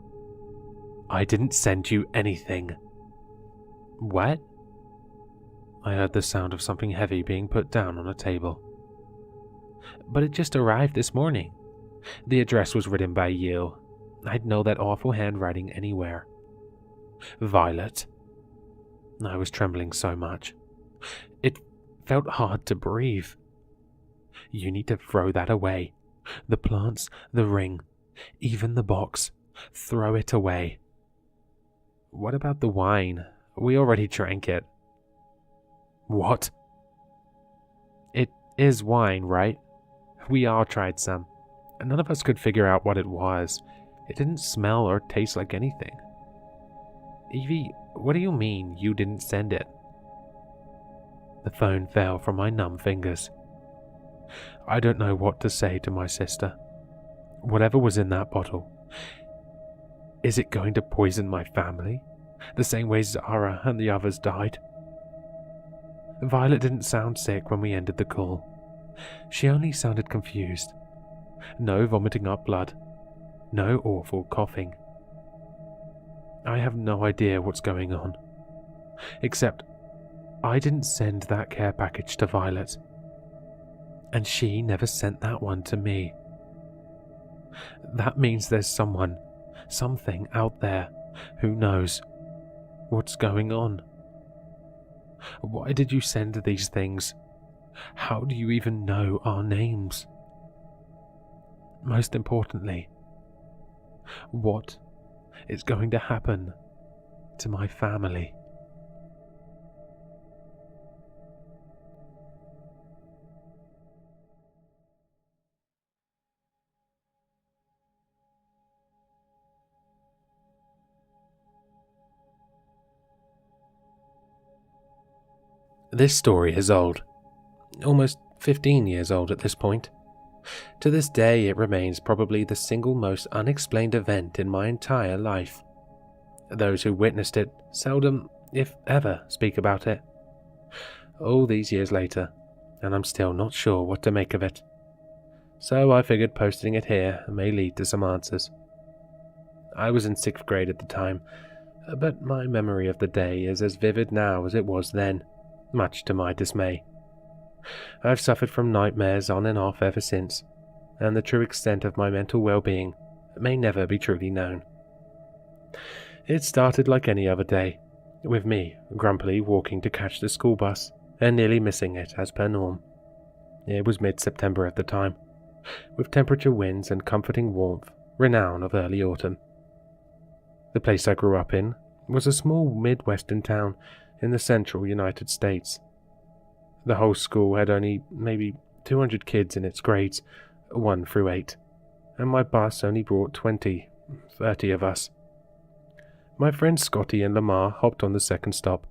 "I didn't send you anything." "What?" I heard the sound of something heavy being put down on a table. "But it just arrived this morning. The address was written by you. I'd know that awful handwriting anywhere." "Violet." I was trembling so much. It felt hard to breathe. "You need to throw that away. The plants, the ring, even the box. Throw it away." "What about the wine? We already drank it." "What?" "It is wine, right? We all tried some. None of us could figure out what it was. It didn't smell or taste like anything." "Evie, what do you mean you didn't send it?" The phone fell from my numb fingers. I don't know what to say to my sister. Whatever was in that bottle, is it going to poison my family, the same way Zara and the others died? Violet didn't sound sick when we ended the call. She only sounded confused. No vomiting up blood. No awful coughing. I have no idea what's going on. Except, I didn't send that care package to Violet. And she never sent that one to me. That means there's something out there who knows what's going on. Why did you send these things? How do you even know our names? Most importantly, what is going to happen to my family? This story is old, almost 15 years old at this point. To this day, it remains probably the single most unexplained event in my entire life. Those who witnessed it seldom, if ever, speak about it. All these years later, and I'm still not sure what to make of it. So I figured posting it here may lead to some answers. I was in 6th grade at the time, but my memory of the day is as vivid now as it was then, much to my dismay. I've suffered from nightmares on and off ever since, and the true extent of my mental well-being may never be truly known. It started like any other day, with me grumpily walking to catch the school bus and nearly missing it as per norm. It was mid-September at the time, with temperature winds and comforting warmth, renown of early autumn. The place I grew up in was a small Midwestern town in the central United States. The whole school had only maybe 200 kids in its grades, 1 through 8, and my bus only brought 20, 30 of us. My friends Scotty and Lamar hopped on the second stop,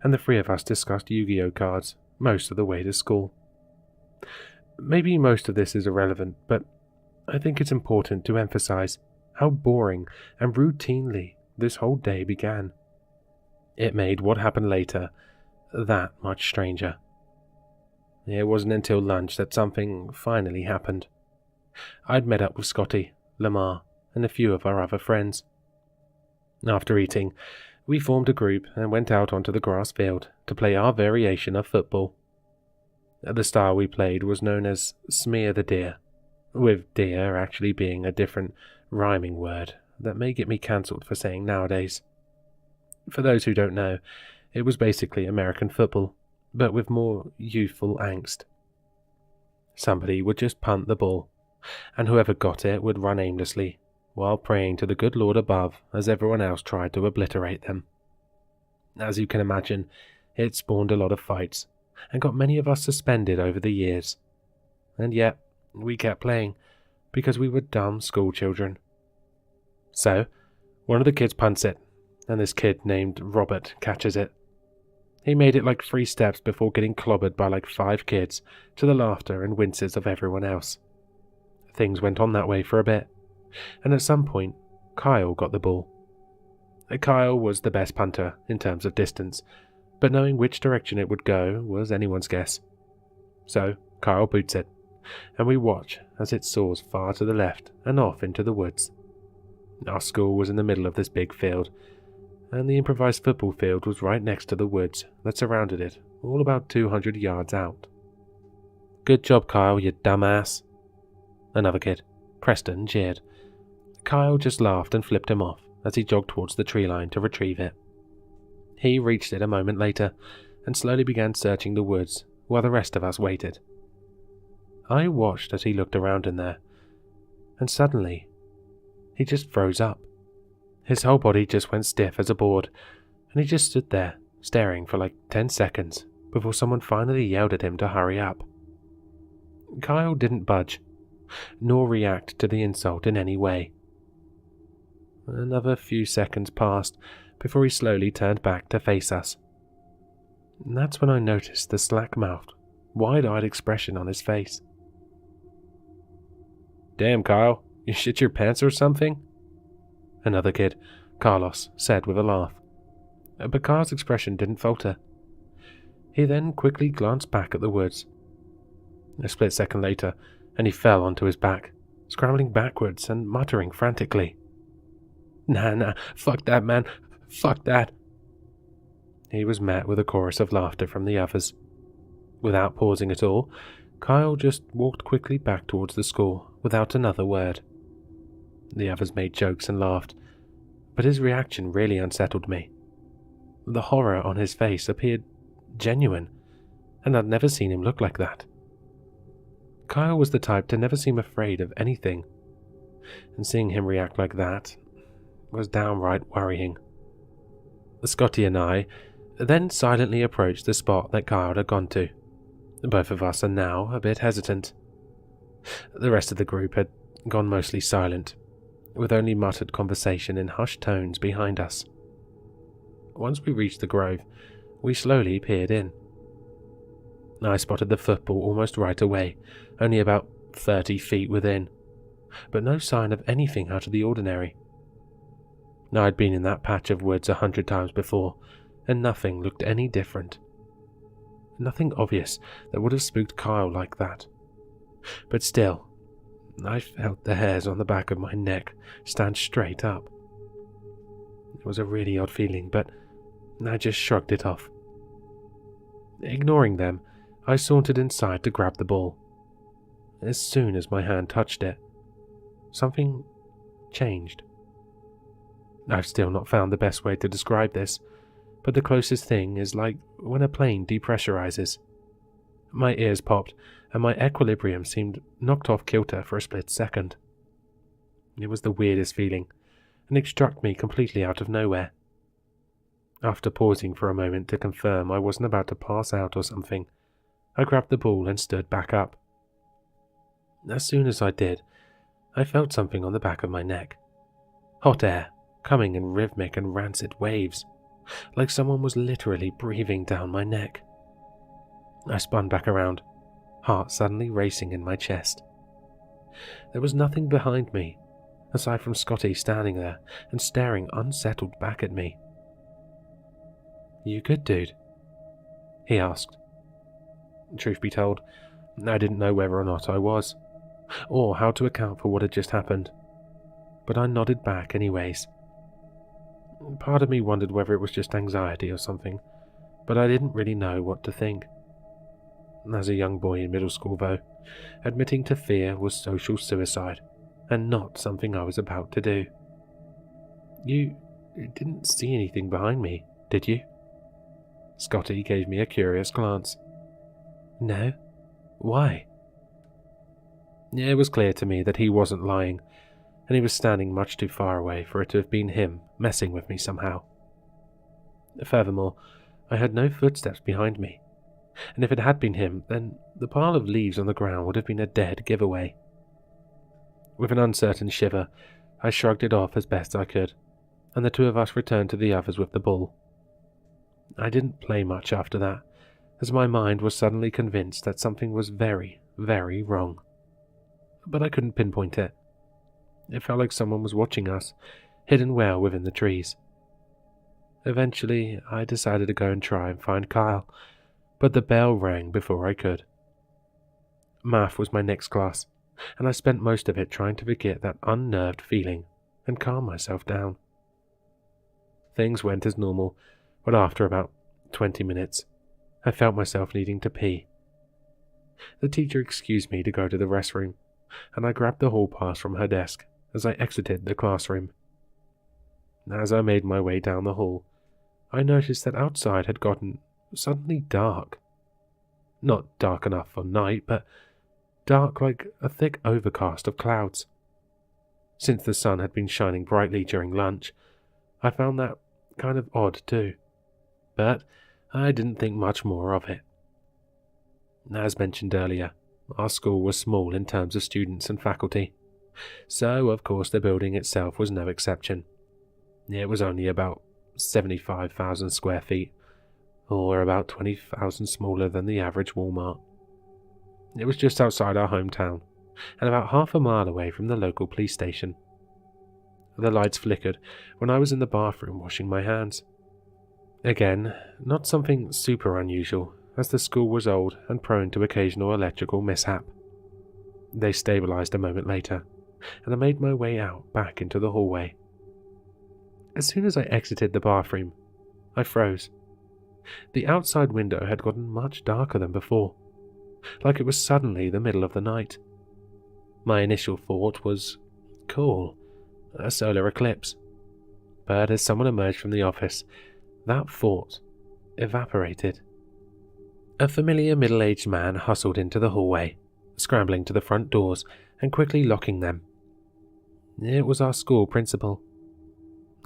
and the 3 of us discussed Yu-Gi-Oh cards most of the way to school. Maybe most of this is irrelevant, but I think it's important to emphasize how boring and routinely this whole day began. It made what happened later that much stranger. It wasn't until lunch that something finally happened. I'd met up with Scotty, Lamar, and a few of our other friends. After eating, we formed a group and went out onto the grass field to play our variation of football. The style we played was known as Smear the Deer, with deer actually being a different rhyming word that may get me cancelled for saying nowadays. For those who don't know, it was basically American football, but with more youthful angst. Somebody would just punt the ball, and whoever got it would run aimlessly, while praying to the good Lord above as everyone else tried to obliterate them. As you can imagine, it spawned a lot of fights, and got many of us suspended over the years. And yet, we kept playing, because we were dumb school children. So, one of the kids punts it, and this kid named Robert catches it. He made it like 3 steps before getting clobbered by like 5 kids, to the laughter and winces of everyone else. Things went on that way for a bit, and at some point, Kyle got the ball. Kyle was the best punter in terms of distance, but knowing which direction it would go was anyone's guess. So, Kyle boots it, and we watch as it soars far to the left and off into the woods. Our school was in the middle of this big field, and the improvised football field was right next to the woods that surrounded it, all about 200 yards out. "Good job, Kyle, you dumbass," another kid, Preston, jeered. Kyle just laughed and flipped him off as he jogged towards the tree line to retrieve it. He reached it a moment later and slowly began searching the woods while the rest of us waited. I watched as he looked around in there, and suddenly, he just froze up. His whole body just went stiff as a board, and he just stood there, staring for like 10 seconds before someone finally yelled at him to hurry up. Kyle didn't budge, nor react to the insult in any way. Another few seconds passed before he slowly turned back to face us. And that's when I noticed the slack-mouthed, wide-eyed expression on his face. "Damn, Kyle, you shit your pants or something?" Another kid, Carlos, said with a laugh. But Carl's expression didn't falter. He then quickly glanced back at the woods. A split second later, and he fell onto his back, scrambling backwards and muttering frantically. Nah, fuck that, man, fuck that. He was met with a chorus of laughter from the others. Without pausing at all, Kyle just walked quickly back towards the school without another word. The others made jokes and laughed, but his reaction really unsettled me. The horror on his face appeared genuine, and I'd never seen him look like that. Kyle was the type to never seem afraid of anything, and seeing him react like that was downright worrying. Scotty and I then silently approached the spot that Kyle had gone to. Both of us are now a bit hesitant. The rest of the group had gone mostly silent, with only muttered conversation in hushed tones behind us. Once we reached the grove, we slowly peered in. I spotted the football almost right away, only about 30 feet within, but no sign of anything out of the ordinary. I'd been in that patch of woods 100 times before, and nothing looked any different. Nothing obvious that would have spooked Kyle like that. But still, I felt the hairs on the back of my neck stand straight up. It was a really odd feeling, but I just shrugged it off. Ignoring them, I sauntered inside to grab the ball. As soon as my hand touched it, something changed. I've still not found the best way to describe this, but the closest thing is like when a plane depressurizes. My ears popped, and my equilibrium seemed knocked off kilter for a split second. It was the weirdest feeling, and it struck me completely out of nowhere. After pausing for a moment to confirm I wasn't about to pass out or something, I grabbed the ball and stood back up. As soon as I did, I felt something on the back of my neck. Hot air, coming in rhythmic and rancid waves, like someone was literally breathing down my neck. I spun back around, heart suddenly racing in my chest. There was nothing behind me, aside from Scotty standing there and staring unsettled back at me. "You good, dude?" he asked. Truth be told, I didn't know whether or not I was, or how to account for what had just happened, but I nodded back anyways. Part of me wondered whether it was just anxiety or something, but I didn't really know what to think. As a young boy in middle school, though, admitting to fear was social suicide, and not something I was about to do. "You didn't see anything behind me, did you?" Scotty gave me a curious glance. "No? Why?" It was clear to me that he wasn't lying, and he was standing much too far away for it to have been him messing with me somehow. Furthermore, I had no footsteps behind me, and if it had been him, then the pile of leaves on the ground would have been a dead giveaway. With an uncertain shiver, I shrugged it off as best I could, and the two of us returned to the others with the ball. I didn't play much after that, as my mind was suddenly convinced that something was very, very wrong. But I couldn't pinpoint it. It felt like someone was watching us, hidden well within the trees. Eventually, I decided to go and try and find Kyle, but the bell rang before I could. Math was my next class, and I spent most of it trying to forget that unnerved feeling and calm myself down. Things went as normal, but after about 20 minutes, I felt myself needing to pee. The teacher excused me to go to the restroom, and I grabbed the hall pass from her desk as I exited the classroom. As I made my way down the hall, I noticed that outside had gotten suddenly dark. Not dark enough for night, but dark like a thick overcast of clouds. Since the sun had been shining brightly during lunch, I found that kind of odd too, but I didn't think much more of it. As mentioned earlier, our school was small in terms of students and faculty, so of course the building itself was no exception. It was only about 75,000 square feet, or about 20,000 smaller than the average Walmart. It was just outside our hometown, and about half a mile away from the local police station. The lights flickered when I was in the bathroom washing my hands. Again, not something super unusual, as the school was old and prone to occasional electrical mishap. They stabilized a moment later, and I made my way out back into the hallway. As soon as I exited the bathroom, I froze. The outside window had gotten much darker than before, like it was suddenly the middle of the night. My initial thought was, cool, a solar eclipse. But as someone emerged from the office, that thought evaporated. A familiar middle-aged man hustled into the hallway, scrambling to the front doors and quickly locking them. It was our school principal.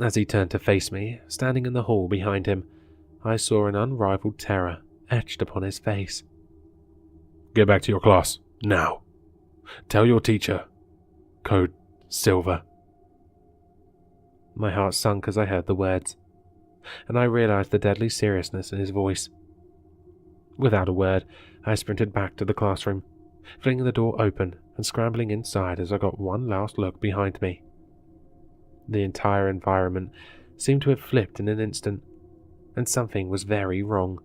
As he turned to face me, standing in the hall behind him, I saw an unrivaled terror etched upon his face. Get back to your class, now. Tell your teacher. Code Silver. My heart sunk as I heard the words, and I realized the deadly seriousness in his voice. Without a word, I sprinted back to the classroom, flinging the door open and scrambling inside as I got one last look behind me. The entire environment seemed to have flipped in an instant, and something was very wrong.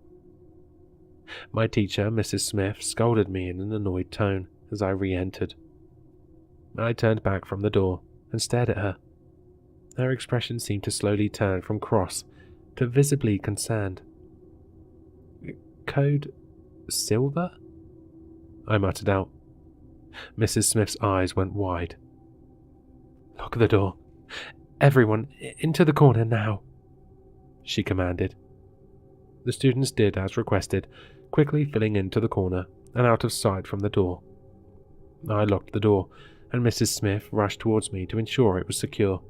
My teacher, Mrs. Smith, scolded me in an annoyed tone as I re-entered. I turned back from the door and stared at her. Her expression seemed to slowly turn from cross to visibly concerned. Code Silver? I muttered out. Mrs. Smith's eyes went wide. Lock the door. Everyone, into the corner now, she commanded. The students did as requested, quickly filling into the corner and out of sight from the door. I locked the door, and Mrs. Smith rushed towards me to ensure it was secure,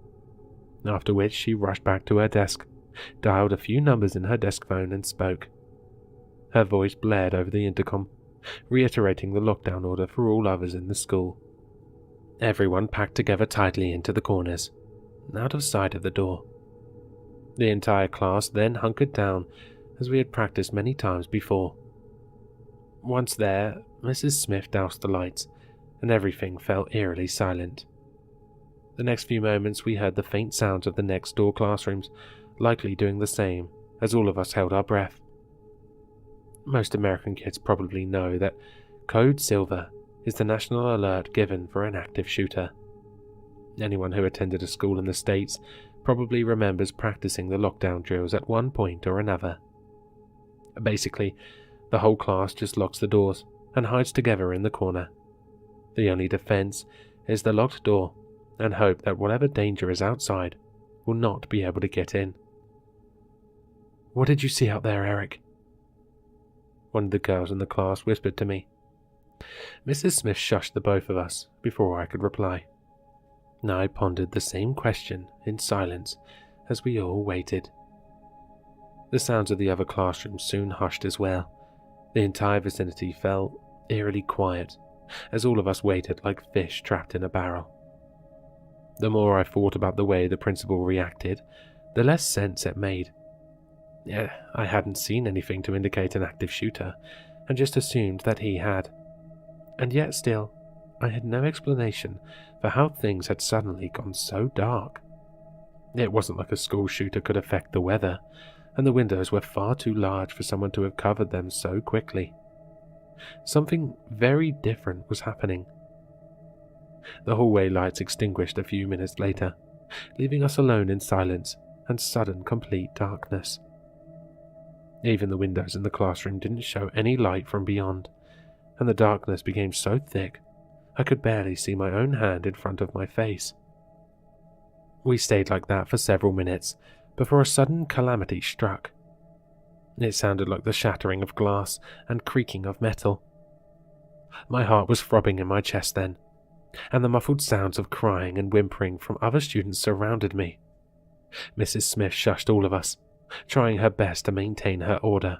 after which she rushed back to her desk, dialed a few numbers in her desk phone and spoke. Her voice blared over the intercom, reiterating the lockdown order for all others in the school. Everyone packed together tightly into the corners, out of sight of the door. The entire class then hunkered down, as we had practiced many times before. Once there, Mrs. Smith doused the lights, and everything fell eerily silent. The next few moments we heard the faint sounds of the next door classrooms, likely doing the same, as all of us held our breath. Most American kids probably know that Code Silver is the national alert given for an active shooter. Anyone who attended a school in the States probably remembers practicing the lockdown drills at one point or another. Basically, the whole class just locks the doors and hides together in the corner. The only defense is the locked door and hope that whatever danger is outside will not be able to get in. What did you see out there, Eric? One of the girls in the class whispered to me. Mrs. Smith shushed the both of us before I could reply. I pondered the same question in silence as we all waited. The sounds of the other classrooms soon hushed as well. The entire vicinity fell eerily quiet as all of us waited like fish trapped in a barrel. The more I thought about the way the principal reacted, the less sense it made. I hadn't seen anything to indicate an active shooter, and just assumed that he had. And yet still, I had no explanation for how things had suddenly gone so dark. It wasn't like a school shooter could affect the weather, and the windows were far too large for someone to have covered them so quickly. Something very different was happening. The hallway lights extinguished a few minutes later, leaving us alone in silence and sudden complete darkness. Even the windows in the classroom didn't show any light from beyond, and the darkness became so thick I could barely see my own hand in front of my face. We stayed like that for several minutes before a sudden calamity struck. It sounded like the shattering of glass and creaking of metal. My heart was throbbing in my chest then, and the muffled sounds of crying and whimpering from other students surrounded me. Mrs. Smith shushed all of us, trying her best to maintain her order.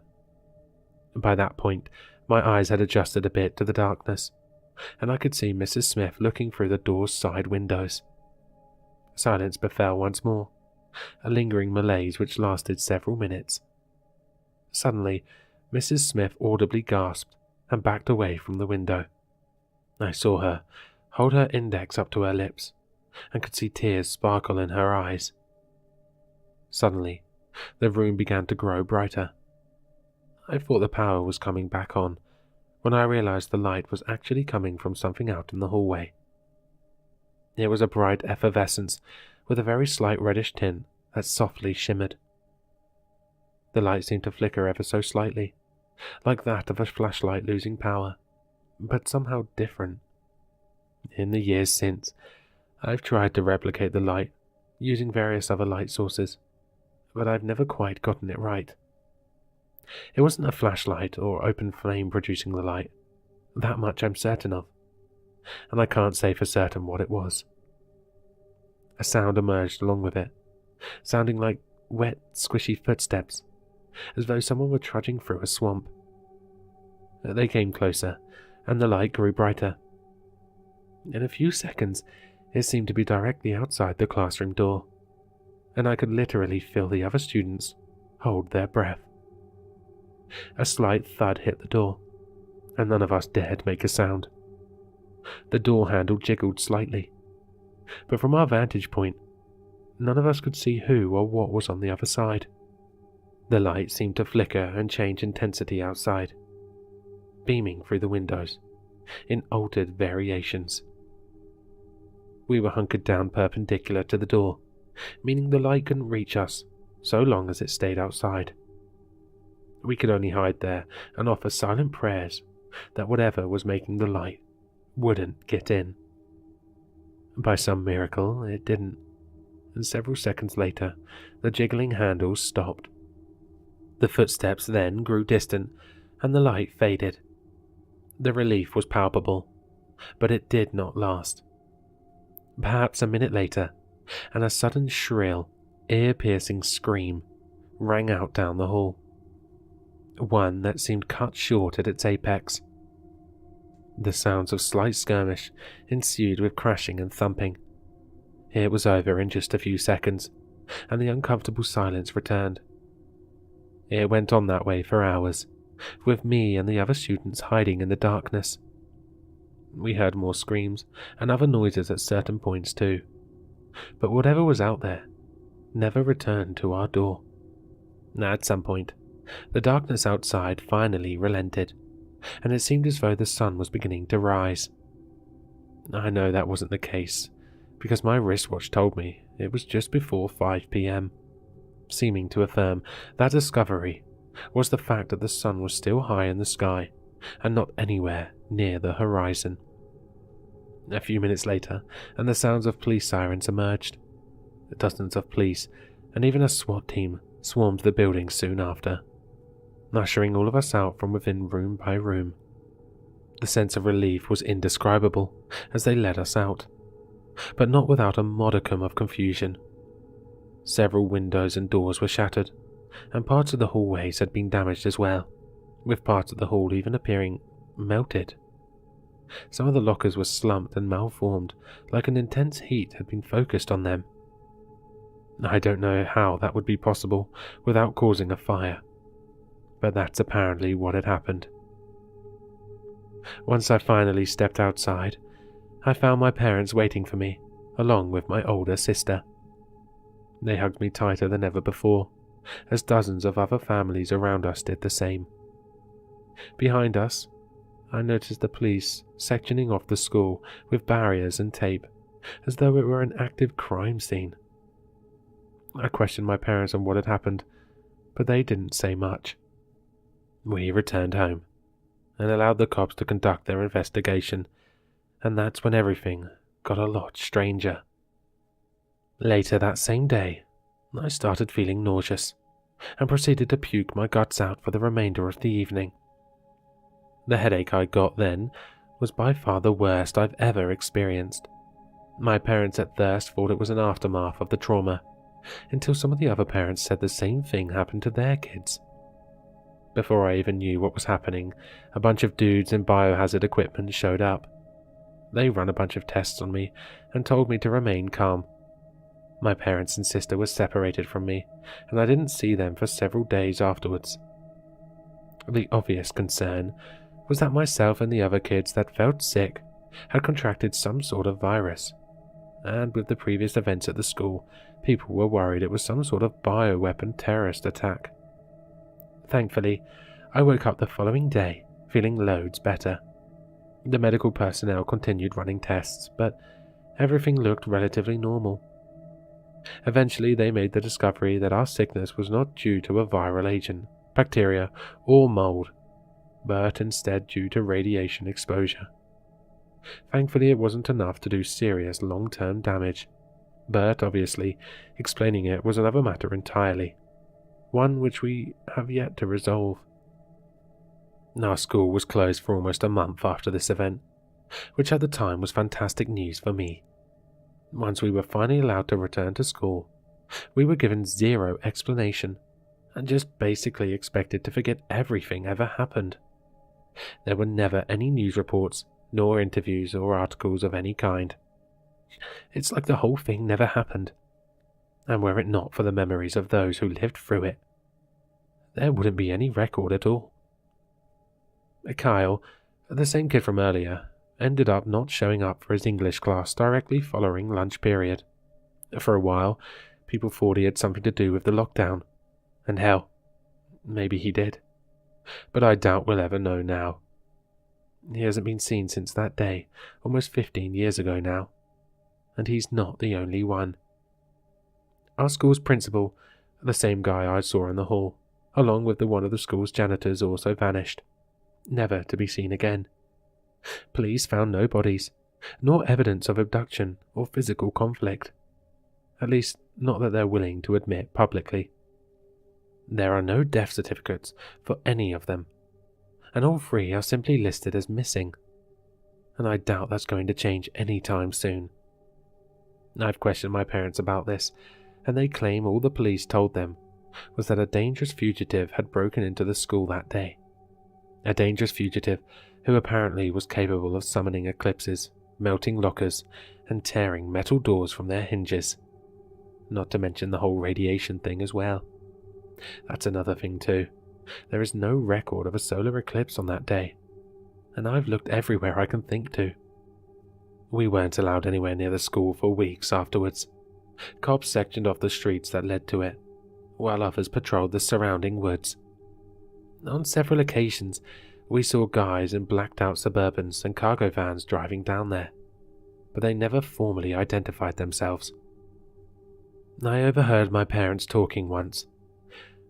By that point, my eyes had adjusted a bit to the darkness, and I could see Mrs. Smith looking through the door's side windows. Silence befell once more, a lingering malaise which lasted several minutes. Suddenly, Mrs. Smith audibly gasped and backed away from the window. I saw her hold her index up to her lips and could see tears sparkle in her eyes. Suddenly, the room began to grow brighter. I thought the power was coming back on, when I realized the light was actually coming from something out in the hallway. It was a bright effervescence with a very slight reddish tint that softly shimmered. The light seemed to flicker ever so slightly, like that of a flashlight losing power, but somehow different. In the years since, I've tried to replicate the light using various other light sources, but I've never quite gotten it right. It wasn't a flashlight or open flame producing the light, that much I'm certain of, and I can't say for certain what it was. A sound emerged along with it, sounding like wet, squishy footsteps, as though someone were trudging through a swamp. They came closer, and the light grew brighter. In a few seconds, it seemed to be directly outside the classroom door, and I could literally feel the other students hold their breath. A slight thud hit the door, and none of us dared make a sound. The door handle jiggled slightly, but from our vantage point, none of us could see who or what was on the other side. The light seemed to flicker and change intensity outside, beaming through the windows in altered variations. We were hunkered down perpendicular to the door, meaning the light couldn't reach us so long as it stayed outside. We could only hide there and offer silent prayers that whatever was making the light wouldn't get in. By some miracle, it didn't, and several seconds later, the jiggling handles stopped. The footsteps then grew distant, and the light faded. The relief was palpable, but it did not last. Perhaps a minute later, and a sudden shrill, ear-piercing scream rang out down the hall. One that seemed cut short at its apex. The sounds of slight skirmish ensued with crashing and thumping. It was over in just a few seconds, and the uncomfortable silence returned. It went on that way for hours, with me and the other students hiding in the darkness. We heard more screams and other noises at certain points too, but whatever was out there never returned to our door. At some point, the darkness outside finally relented, and it seemed as though the sun was beginning to rise. I know that wasn't the case, because my wristwatch told me it was just before 5 p.m, seeming to affirm that discovery was the fact that the sun was still high in the sky and not anywhere near the horizon. A few minutes later, and the sounds of police sirens emerged. Dozens of police and even a SWAT team swarmed the building soon after, ushering all of us out from within room by room. The sense of relief was indescribable as they led us out, but not without a modicum of confusion. Several windows and doors were shattered, and parts of the hallways had been damaged as well, with parts of the hall even appearing melted. Some of the lockers were slumped and malformed, like an intense heat had been focused on them. I don't know how that would be possible without causing a fire, but that's apparently what had happened. Once I finally stepped outside, I found my parents waiting for me, along with my older sister. They hugged me tighter than ever before, as dozens of other families around us did the same. Behind us, I noticed the police sectioning off the school with barriers and tape, as though it were an active crime scene. I questioned my parents on what had happened, but they didn't say much. We returned home, and allowed the cops to conduct their investigation, and that's when everything got a lot stranger. Later that same day, I started feeling nauseous, and proceeded to puke my guts out for the remainder of the evening. The headache I got then was by far the worst I've ever experienced. My parents at first thought it was an aftermath of the trauma, until some of the other parents said the same thing happened to their kids. Before I even knew what was happening, a bunch of dudes in biohazard equipment showed up. They ran a bunch of tests on me and told me to remain calm. My parents and sister were separated from me, and I didn't see them for several days afterwards. The obvious concern was that myself and the other kids that felt sick had contracted some sort of virus, and with the previous events at the school, people were worried it was some sort of bioweapon terrorist attack. Thankfully, I woke up the following day feeling loads better. The medical personnel continued running tests, but everything looked relatively normal. Eventually, they made the discovery that our sickness was not due to a viral agent, bacteria, or mold, but instead due to radiation exposure. Thankfully, it wasn't enough to do serious long-term damage, but obviously, explaining it was another matter entirely, one which we have yet to resolve. Our school was closed for almost a month after this event, which at the time was fantastic news for me. Once we were finally allowed to return to school, we were given zero explanation and just basically expected to forget everything ever happened. There were never any news reports, nor interviews or articles of any kind. It's like the whole thing never happened, and were it not for the memories of those who lived through it, there wouldn't be any record at all. Kyle, the same kid from earlier, ended up not showing up for his English class directly following lunch period. For a while, people thought he had something to do with the lockdown, and hell, maybe he did. But I doubt we'll ever know now. He hasn't been seen since that day, almost 15 years ago now, and he's not the only one. Our school's principal, the same guy I saw in the hall, along with one of the school's janitors, also vanished, never to be seen again. Police found no bodies, nor evidence of abduction or physical conflict. At least, not that they're willing to admit publicly. There are no death certificates for any of them, and all three are simply listed as missing, and I doubt that's going to change any time soon. I've questioned my parents about this, and they claim all the police told them was that a dangerous fugitive had broken into the school that day. A dangerous fugitive who apparently was capable of summoning eclipses, melting lockers, and tearing metal doors from their hinges. Not to mention the whole radiation thing as well. That's another thing too. There is no record of a solar eclipse on that day, and I've looked everywhere I can think to. We weren't allowed anywhere near the school for weeks afterwards. Cops sectioned off the streets that led to it, while others patrolled the surrounding woods. On several occasions, we saw guys in blacked-out Suburbans and cargo vans driving down there, but they never formally identified themselves. I overheard my parents talking once,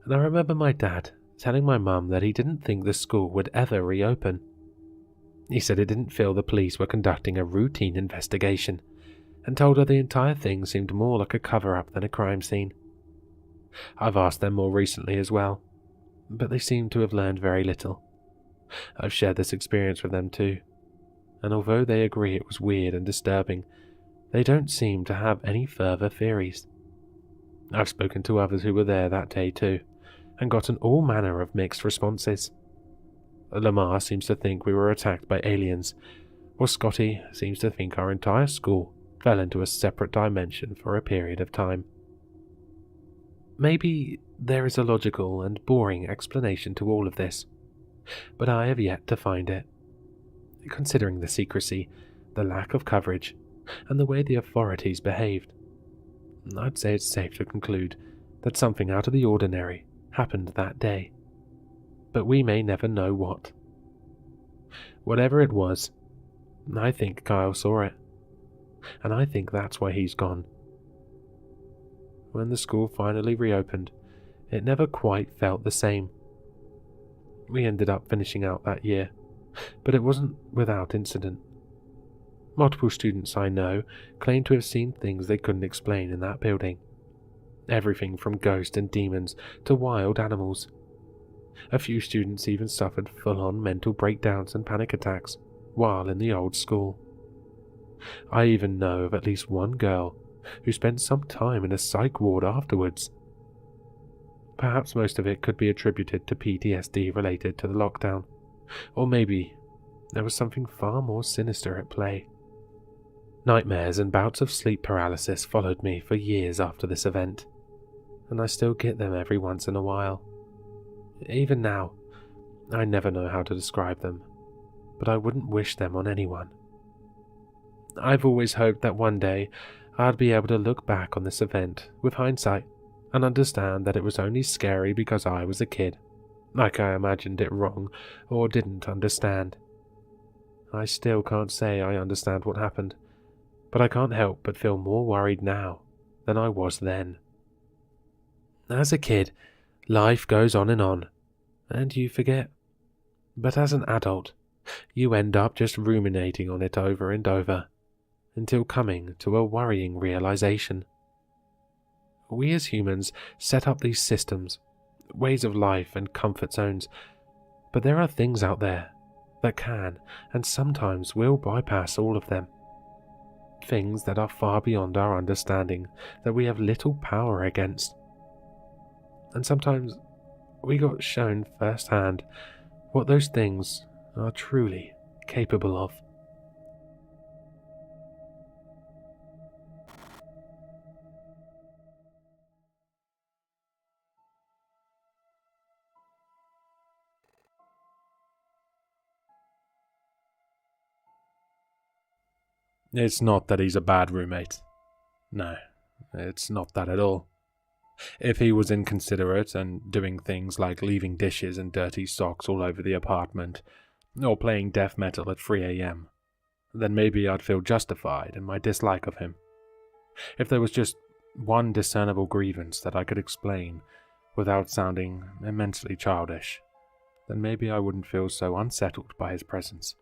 and I remember my dad telling my mum that he didn't think the school would ever reopen. He said it didn't feel the police were conducting a routine investigation, and told her the entire thing seemed more like a cover-up than a crime scene. I've asked them more recently as well, but they seem to have learned very little. I've shared this experience with them too, and although they agree it was weird and disturbing, they don't seem to have any further theories. I've spoken to others who were there that day too, and gotten all manner of mixed responses. Lamar seems to think we were attacked by aliens, while Scotty seems to think our entire school fell into a separate dimension for a period of time. Maybe there is a logical and boring explanation to all of this, but I have yet to find it. Considering the secrecy, the lack of coverage, and the way the authorities behaved, I'd say it's safe to conclude that something out of the ordinary happened that day, but we may never know what. Whatever it was, I think Kyle saw it, and I think that's why he's gone. When the school finally reopened, it never quite felt the same. We ended up finishing out that year, but it wasn't without incident. Multiple students I know claim to have seen things they couldn't explain in that building. Everything from ghosts and demons to wild animals. A few students even suffered full-on mental breakdowns and panic attacks while in the old school. I even know of at least one girl who spent some time in a psych ward afterwards. Perhaps most of it could be attributed to PTSD related to the lockdown, or maybe there was something far more sinister at play. Nightmares and bouts of sleep paralysis followed me for years after this event, and I still get them every once in a while. Even now, I never know how to describe them, but I wouldn't wish them on anyone. I've always hoped that one day I'd be able to look back on this event with hindsight and understand that it was only scary because I was a kid, like I imagined it wrong or didn't understand. I still can't say I understand what happened, but I can't help but feel more worried now than I was then. As a kid, life goes on, and you forget. But as an adult, you end up just ruminating on it over and over, until coming to a worrying realization. We as humans set up these systems, ways of life and comfort zones, but there are things out there that can and sometimes will bypass all of them. Things that are far beyond our understanding, that we have little power against. And sometimes we got shown firsthand what those things are truly capable of. It's not that he's a bad roommate. No, it's not that at all. If he was inconsiderate and doing things like leaving dishes and dirty socks all over the apartment, or playing death metal at 3 a.m., then maybe I'd feel justified in my dislike of him. If there was just one discernible grievance that I could explain without sounding immensely childish, then maybe I wouldn't feel so unsettled by his presence.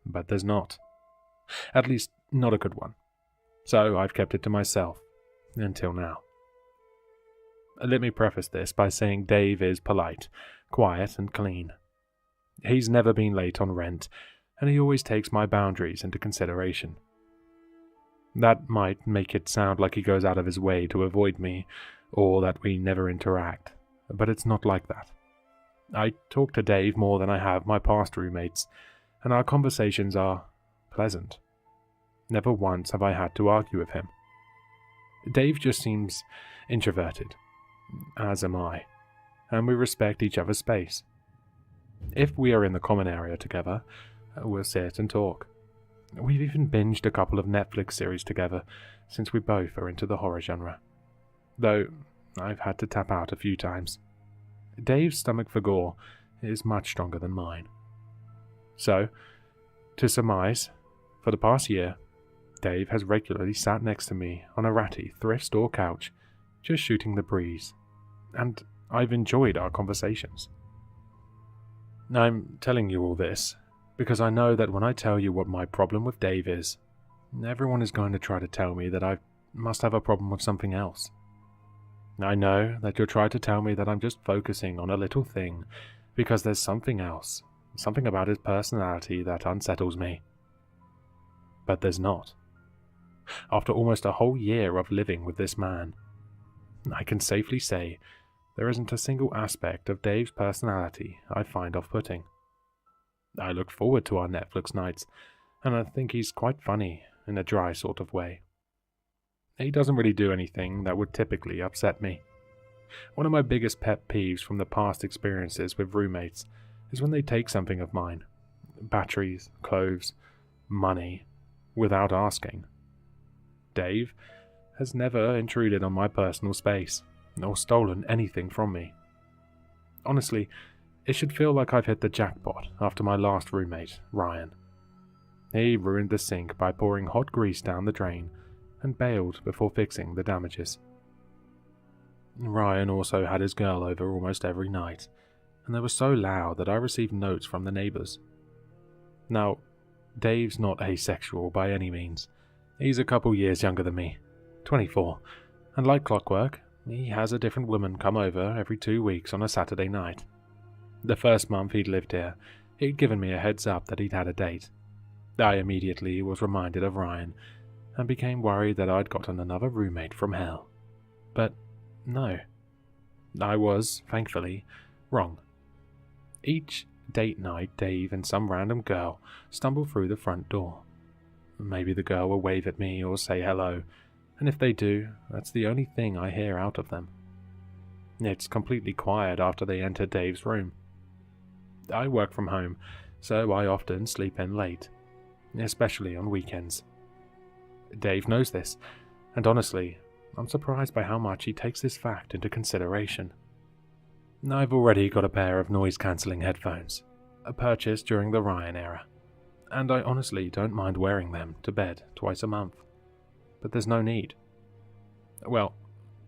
But there's not. At least, not a good one. So I've kept it to myself, until now. Let me preface this by saying Dave is polite, quiet, and clean. He's never been late on rent, and he always takes my boundaries into consideration. That might make it sound like he goes out of his way to avoid me, or that we never interact, but it's not like that. I talk to Dave more than I have my past roommates, and our conversations are pleasant. Never once have I had to argue with him. Dave just seems introverted, as am I, and we respect each other's space. If we are in the common area together, we'll sit and talk. We've even binged a couple of Netflix series together, since we both are into the horror genre. Though, I've had to tap out a few times. Dave's stomach for gore is much stronger than mine. So, to surmise, for the past year, Dave has regularly sat next to me on a ratty thrift store couch, just shooting the breeze, and I've enjoyed our conversations. I'm telling you all this because I know that when I tell you what my problem with Dave is, everyone is going to try to tell me that I must have a problem with something else. I know that you'll try to tell me that I'm just focusing on a little thing because there's something else, something about his personality that unsettles me. But there's not. After almost a whole year of living with this man, I can safely say there isn't a single aspect of Dave's personality I find off-putting. I look forward to our Netflix nights, and I think he's quite funny in a dry sort of way. He doesn't really do anything that would typically upset me. One of my biggest pet peeves from the past experiences with roommates is when they take something of mine, batteries, clothes, money, without asking. Dave has never intruded on my personal space, or stolen anything from me. Honestly, it should feel like I've hit the jackpot after my last roommate, Ryan. He ruined the sink by pouring hot grease down the drain and bailed before fixing the damages. Ryan also had his girl over almost every night, and they were so loud that I received notes from the neighbors. Now, Dave's not asexual by any means. He's a couple years younger than me, 24, and like clockwork, he has a different woman come over every 2 weeks on a Saturday night. The first month he'd lived here, he'd given me a heads up that he'd had a date. I immediately was reminded of Ryan, and became worried that I'd gotten another roommate from hell. But no. I was, thankfully, wrong. Each date night, Dave and some random girl stumble through the front door. Maybe the girl will wave at me or say hello, and if they do, that's the only thing I hear out of them. It's completely quiet after they enter Dave's room. I work from home, so I often sleep in late, especially on weekends. Dave knows this, and honestly, I'm surprised by how much he takes this fact into consideration. I've already got a pair of noise-cancelling headphones, purchased during the Ryan era. and I honestly don't mind wearing them to bed twice a month. But there's no need. Well,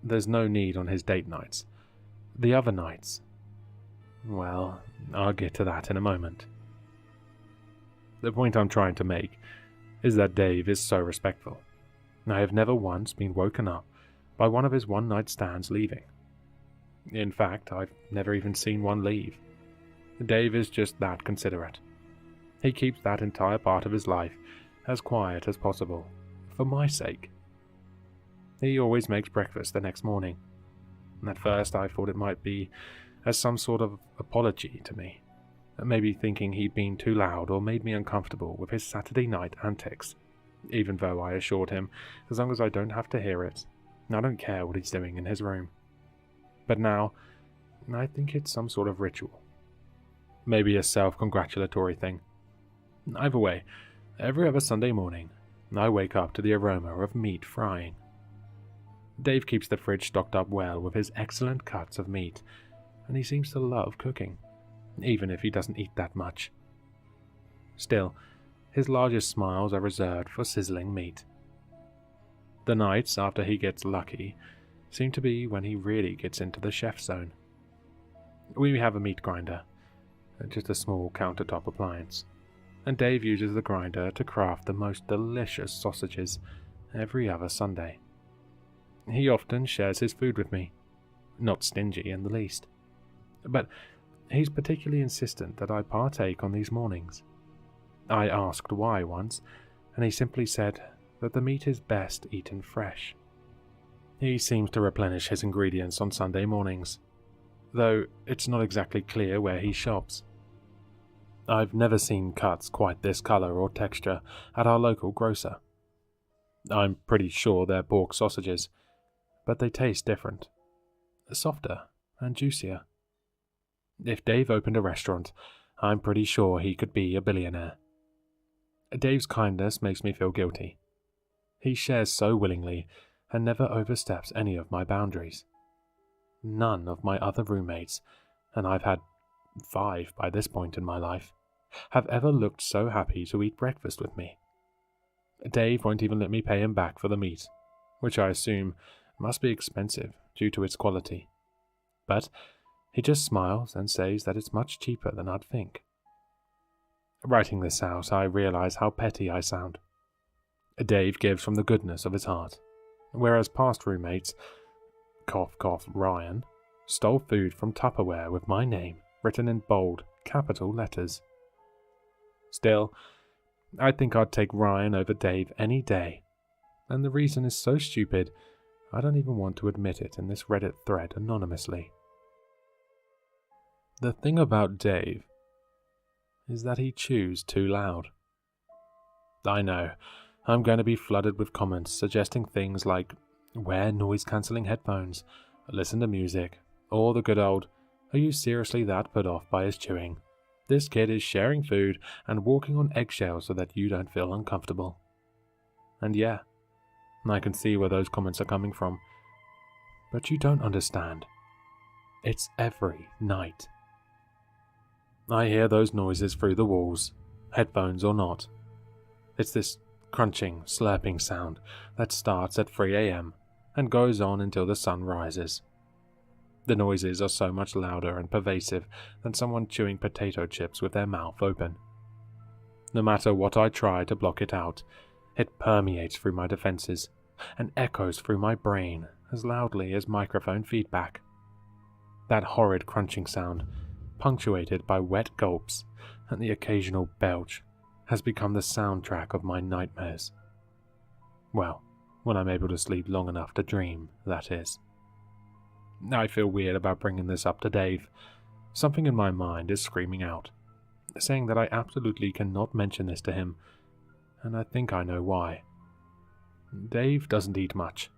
there's no need on his date nights. The other nights, well, I'll get to that in a moment. The point I'm trying to make is that Dave is so respectful. I have never once been woken up by one of his one-night stands leaving. In fact, I've never even seen one leave. Dave is just that considerate. He keeps that entire part of his life as quiet as possible, for my sake. He always makes breakfast the next morning. At first I thought it might be as some sort of apology to me, maybe thinking he'd been too loud or made me uncomfortable with his Saturday night antics, even though I assured him, as long as I don't have to hear it, I don't care what he's doing in his room. But now, I think it's some sort of ritual. Maybe a self-congratulatory thing. Either way, every other Sunday morning, I wake up to the aroma of meat frying. Dave keeps the fridge stocked up well with his excellent cuts of meat, and he seems to love cooking, even if he doesn't eat that much. Still, his largest smiles are reserved for sizzling meat. The nights after he gets lucky seem to be when he really gets into the chef zone. We have a meat grinder, just a small countertop appliance, and Dave uses the grinder to craft the most delicious sausages every other Sunday. He often shares his food with me, not stingy in the least, but he's particularly insistent that I partake on these mornings. I asked why once, and he simply said that the meat is best eaten fresh. He seems to replenish his ingredients on Sunday mornings, though it's not exactly clear where he shops. I've never seen cuts quite this colour or texture at our local grocer. I'm pretty sure they're pork sausages, but they taste different, softer and juicier. If Dave opened a restaurant, I'm pretty sure he could be a billionaire. Dave's kindness makes me feel guilty. He shares so willingly and never oversteps any of my boundaries. None of my other roommates, and I've had 5 by this point in my life, have ever looked so happy to eat breakfast with me. Dave won't even let me pay him back for the meat, which I assume must be expensive due to its quality. But he just smiles and says that it's much cheaper than I'd think. Writing this out, I realize how petty I sound. Dave gives from the goodness of his heart, whereas past roommates, cough cough Ryan, stole food from Tupperware with my name written in bold, capital letters. Still, I think I'd take Ryan over Dave any day, and the reason is so stupid I don't even want to admit it in this Reddit thread anonymously. The thing about Dave is that he chews too loud. I know, I'm going to be flooded with comments suggesting things like wear noise-cancelling headphones, listen to music, or the good old, are you seriously that put off by his chewing? This kid is sharing food and walking on eggshells so that you don't feel uncomfortable. And yeah, I can see where those comments are coming from. But you don't understand. It's every night. I hear those noises through the walls, headphones or not. It's this crunching, slurping sound that starts at 3 a.m. and goes on until the sun rises. The noises are so much louder and pervasive than someone chewing potato chips with their mouth open. No matter what I try to block it out, it permeates through my defenses and echoes through my brain as loudly as microphone feedback. That horrid crunching sound, punctuated by wet gulps and the occasional belch, has become the soundtrack of my nightmares. Well, when I'm able to sleep long enough to dream, that is. I feel weird about bringing this up to Dave. Something in my mind is screaming out, saying that I absolutely cannot mention this to him, and I think I know why. Dave doesn't eat much.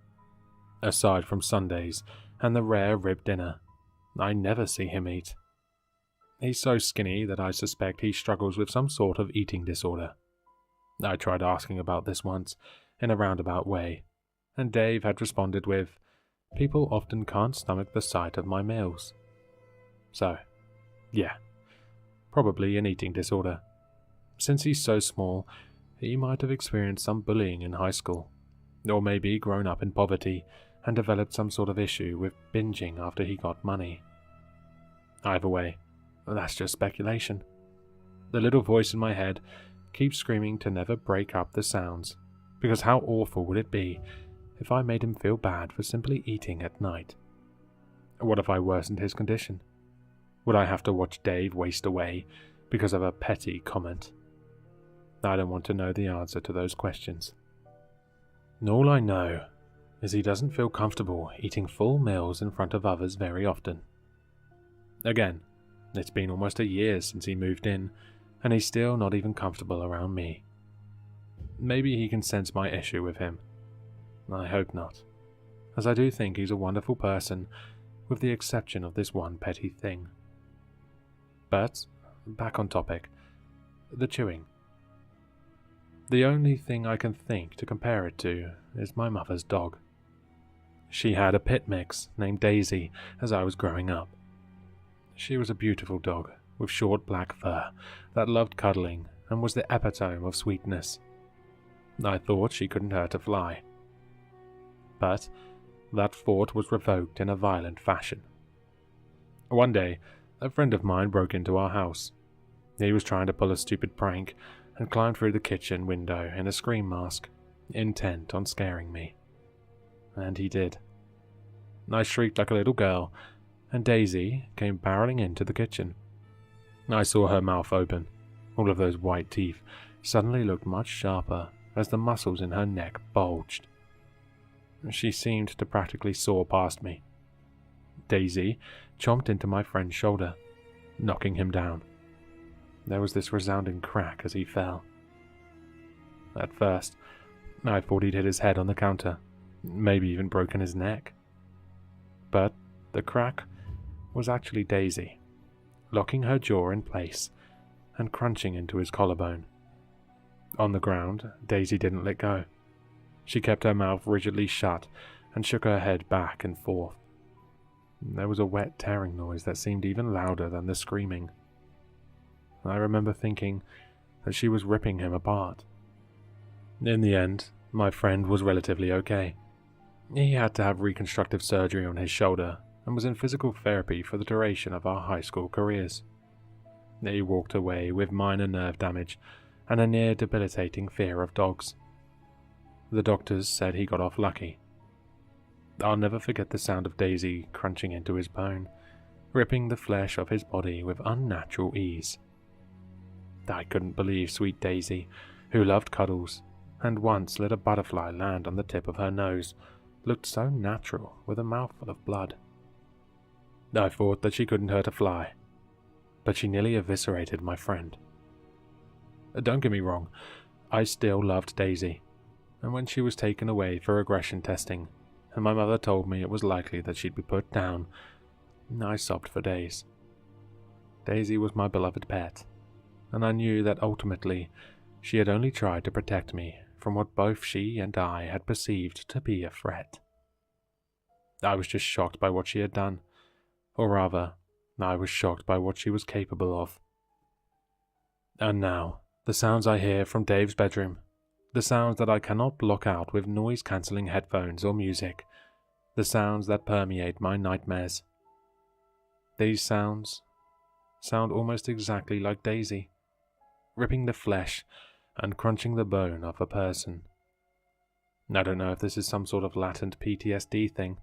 Aside from Sundays and the rare rib dinner, I never see him eat. He's so skinny that I suspect he struggles with some sort of eating disorder. I tried asking about this once, in a roundabout way, and Dave had responded with, people often can't stomach the sight of my meals. So, yeah, probably an eating disorder. Since he's so small, he might have experienced some bullying in high school, or maybe grown up in poverty and developed some sort of issue with binging after he got money. Either way, that's just speculation. The little voice in my head keeps screaming to never break up the sounds, because how awful would it be if I made him feel bad for simply eating at night? What if I worsened his condition? Would I have to watch Dave waste away because of a petty comment? I don't want to know the answer to those questions. And all I know is he doesn't feel comfortable eating full meals in front of others very often. Again, it's been almost a year since he moved in, and he's still not even comfortable around me. Maybe he can sense my issue with him. I hope not, as I do think he's a wonderful person, with the exception of this one petty thing. But, back on topic, the chewing. The only thing I can think to compare it to is my mother's dog. She had a pit mix named Daisy as I was growing up. She was a beautiful dog with short black fur that loved cuddling and was the epitome of sweetness. I thought she couldn't hurt a fly. But that thought was revoked in a violent fashion. One day, a friend of mine broke into our house. He was trying to pull a stupid prank and climbed through the kitchen window in a scream mask, intent on scaring me. And he did. I shrieked like a little girl, and Daisy came barreling into the kitchen. I saw her mouth open. All of those white teeth suddenly looked much sharper as the muscles in her neck bulged. She seemed to practically soar past me. Daisy chomped into my friend's shoulder, knocking him down. There was this resounding crack as he fell. At first, I thought he'd hit his head on the counter, maybe even broken his neck. But the crack was actually Daisy, locking her jaw in place and crunching into his collarbone. On the ground, Daisy didn't let go. She kept her mouth rigidly shut and shook her head back and forth. There was a wet tearing noise that seemed even louder than the screaming. I remember thinking that she was ripping him apart. In the end, my friend was relatively okay. He had to have reconstructive surgery on his shoulder and was in physical therapy for the duration of our high school careers. He walked away with minor nerve damage and a near debilitating fear of dogs. The doctors said he got off lucky. I'll never forget the sound of Daisy crunching into his bone, ripping the flesh of his body with unnatural ease. I couldn't believe sweet Daisy, who loved cuddles, and once let a butterfly land on the tip of her nose, looked so natural with a mouthful of blood. I thought that she couldn't hurt a fly, but she nearly eviscerated my friend. Don't get me wrong, I still loved Daisy, and when she was taken away for aggression testing, and my mother told me it was likely that she'd be put down, I sobbed for days. Daisy was my beloved pet, and I knew that ultimately she had only tried to protect me from what both she and I had perceived to be a threat. I was just shocked by what she had done, or rather, I was shocked by what she was capable of. And now, the sounds I hear from Dave's bedroom, the sounds that I cannot block out with noise-cancelling headphones or music, the sounds that permeate my nightmares. These sounds sound almost exactly like Daisy, ripping the flesh and crunching the bone of a person. I don't know if this is some sort of latent PTSD thing.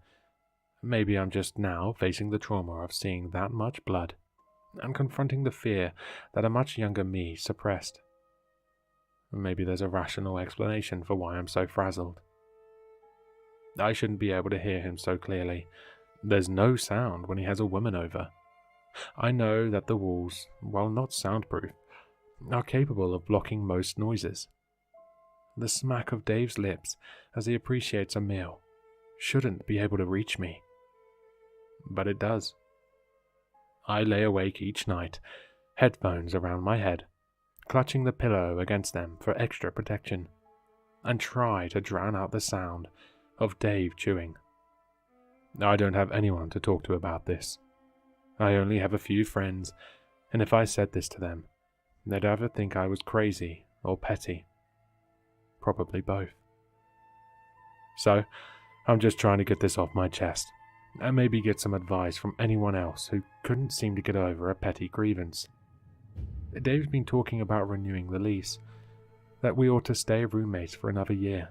Maybe I'm just now facing the trauma of seeing that much blood and confronting the fear that a much younger me suppressed. Maybe there's a rational explanation for why I'm so frazzled. I shouldn't be able to hear him so clearly. There's no sound when he has a woman over. I know that the walls, while not soundproof, are capable of blocking most noises. The smack of Dave's lips as he appreciates a meal shouldn't be able to reach me. But it does. I lay awake each night, headphones around my head, clutching the pillow against them for extra protection, and try to drown out the sound of Dave chewing. I don't have anyone to talk to about this. I only have a few friends, and if I said this to them, they'd either think I was crazy or petty. Probably both. So, I'm just trying to get this off my chest, and maybe get some advice from anyone else who couldn't seem to get over a petty grievance. Dave's been talking about renewing the lease, that we ought to stay roommates for another year.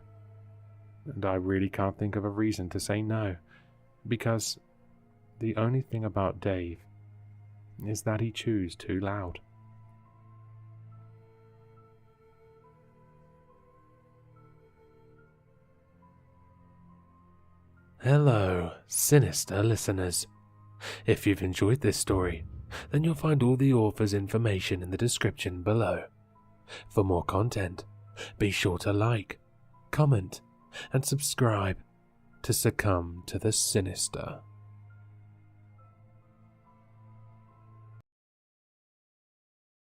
And I really can't think of a reason to say no, because the only thing about Dave is that he chews too loud. Hello, sinister listeners. If you've enjoyed this story, then you'll find all the author's information in the description below. For more content, be sure to like, comment, and subscribe to succumb to the sinister.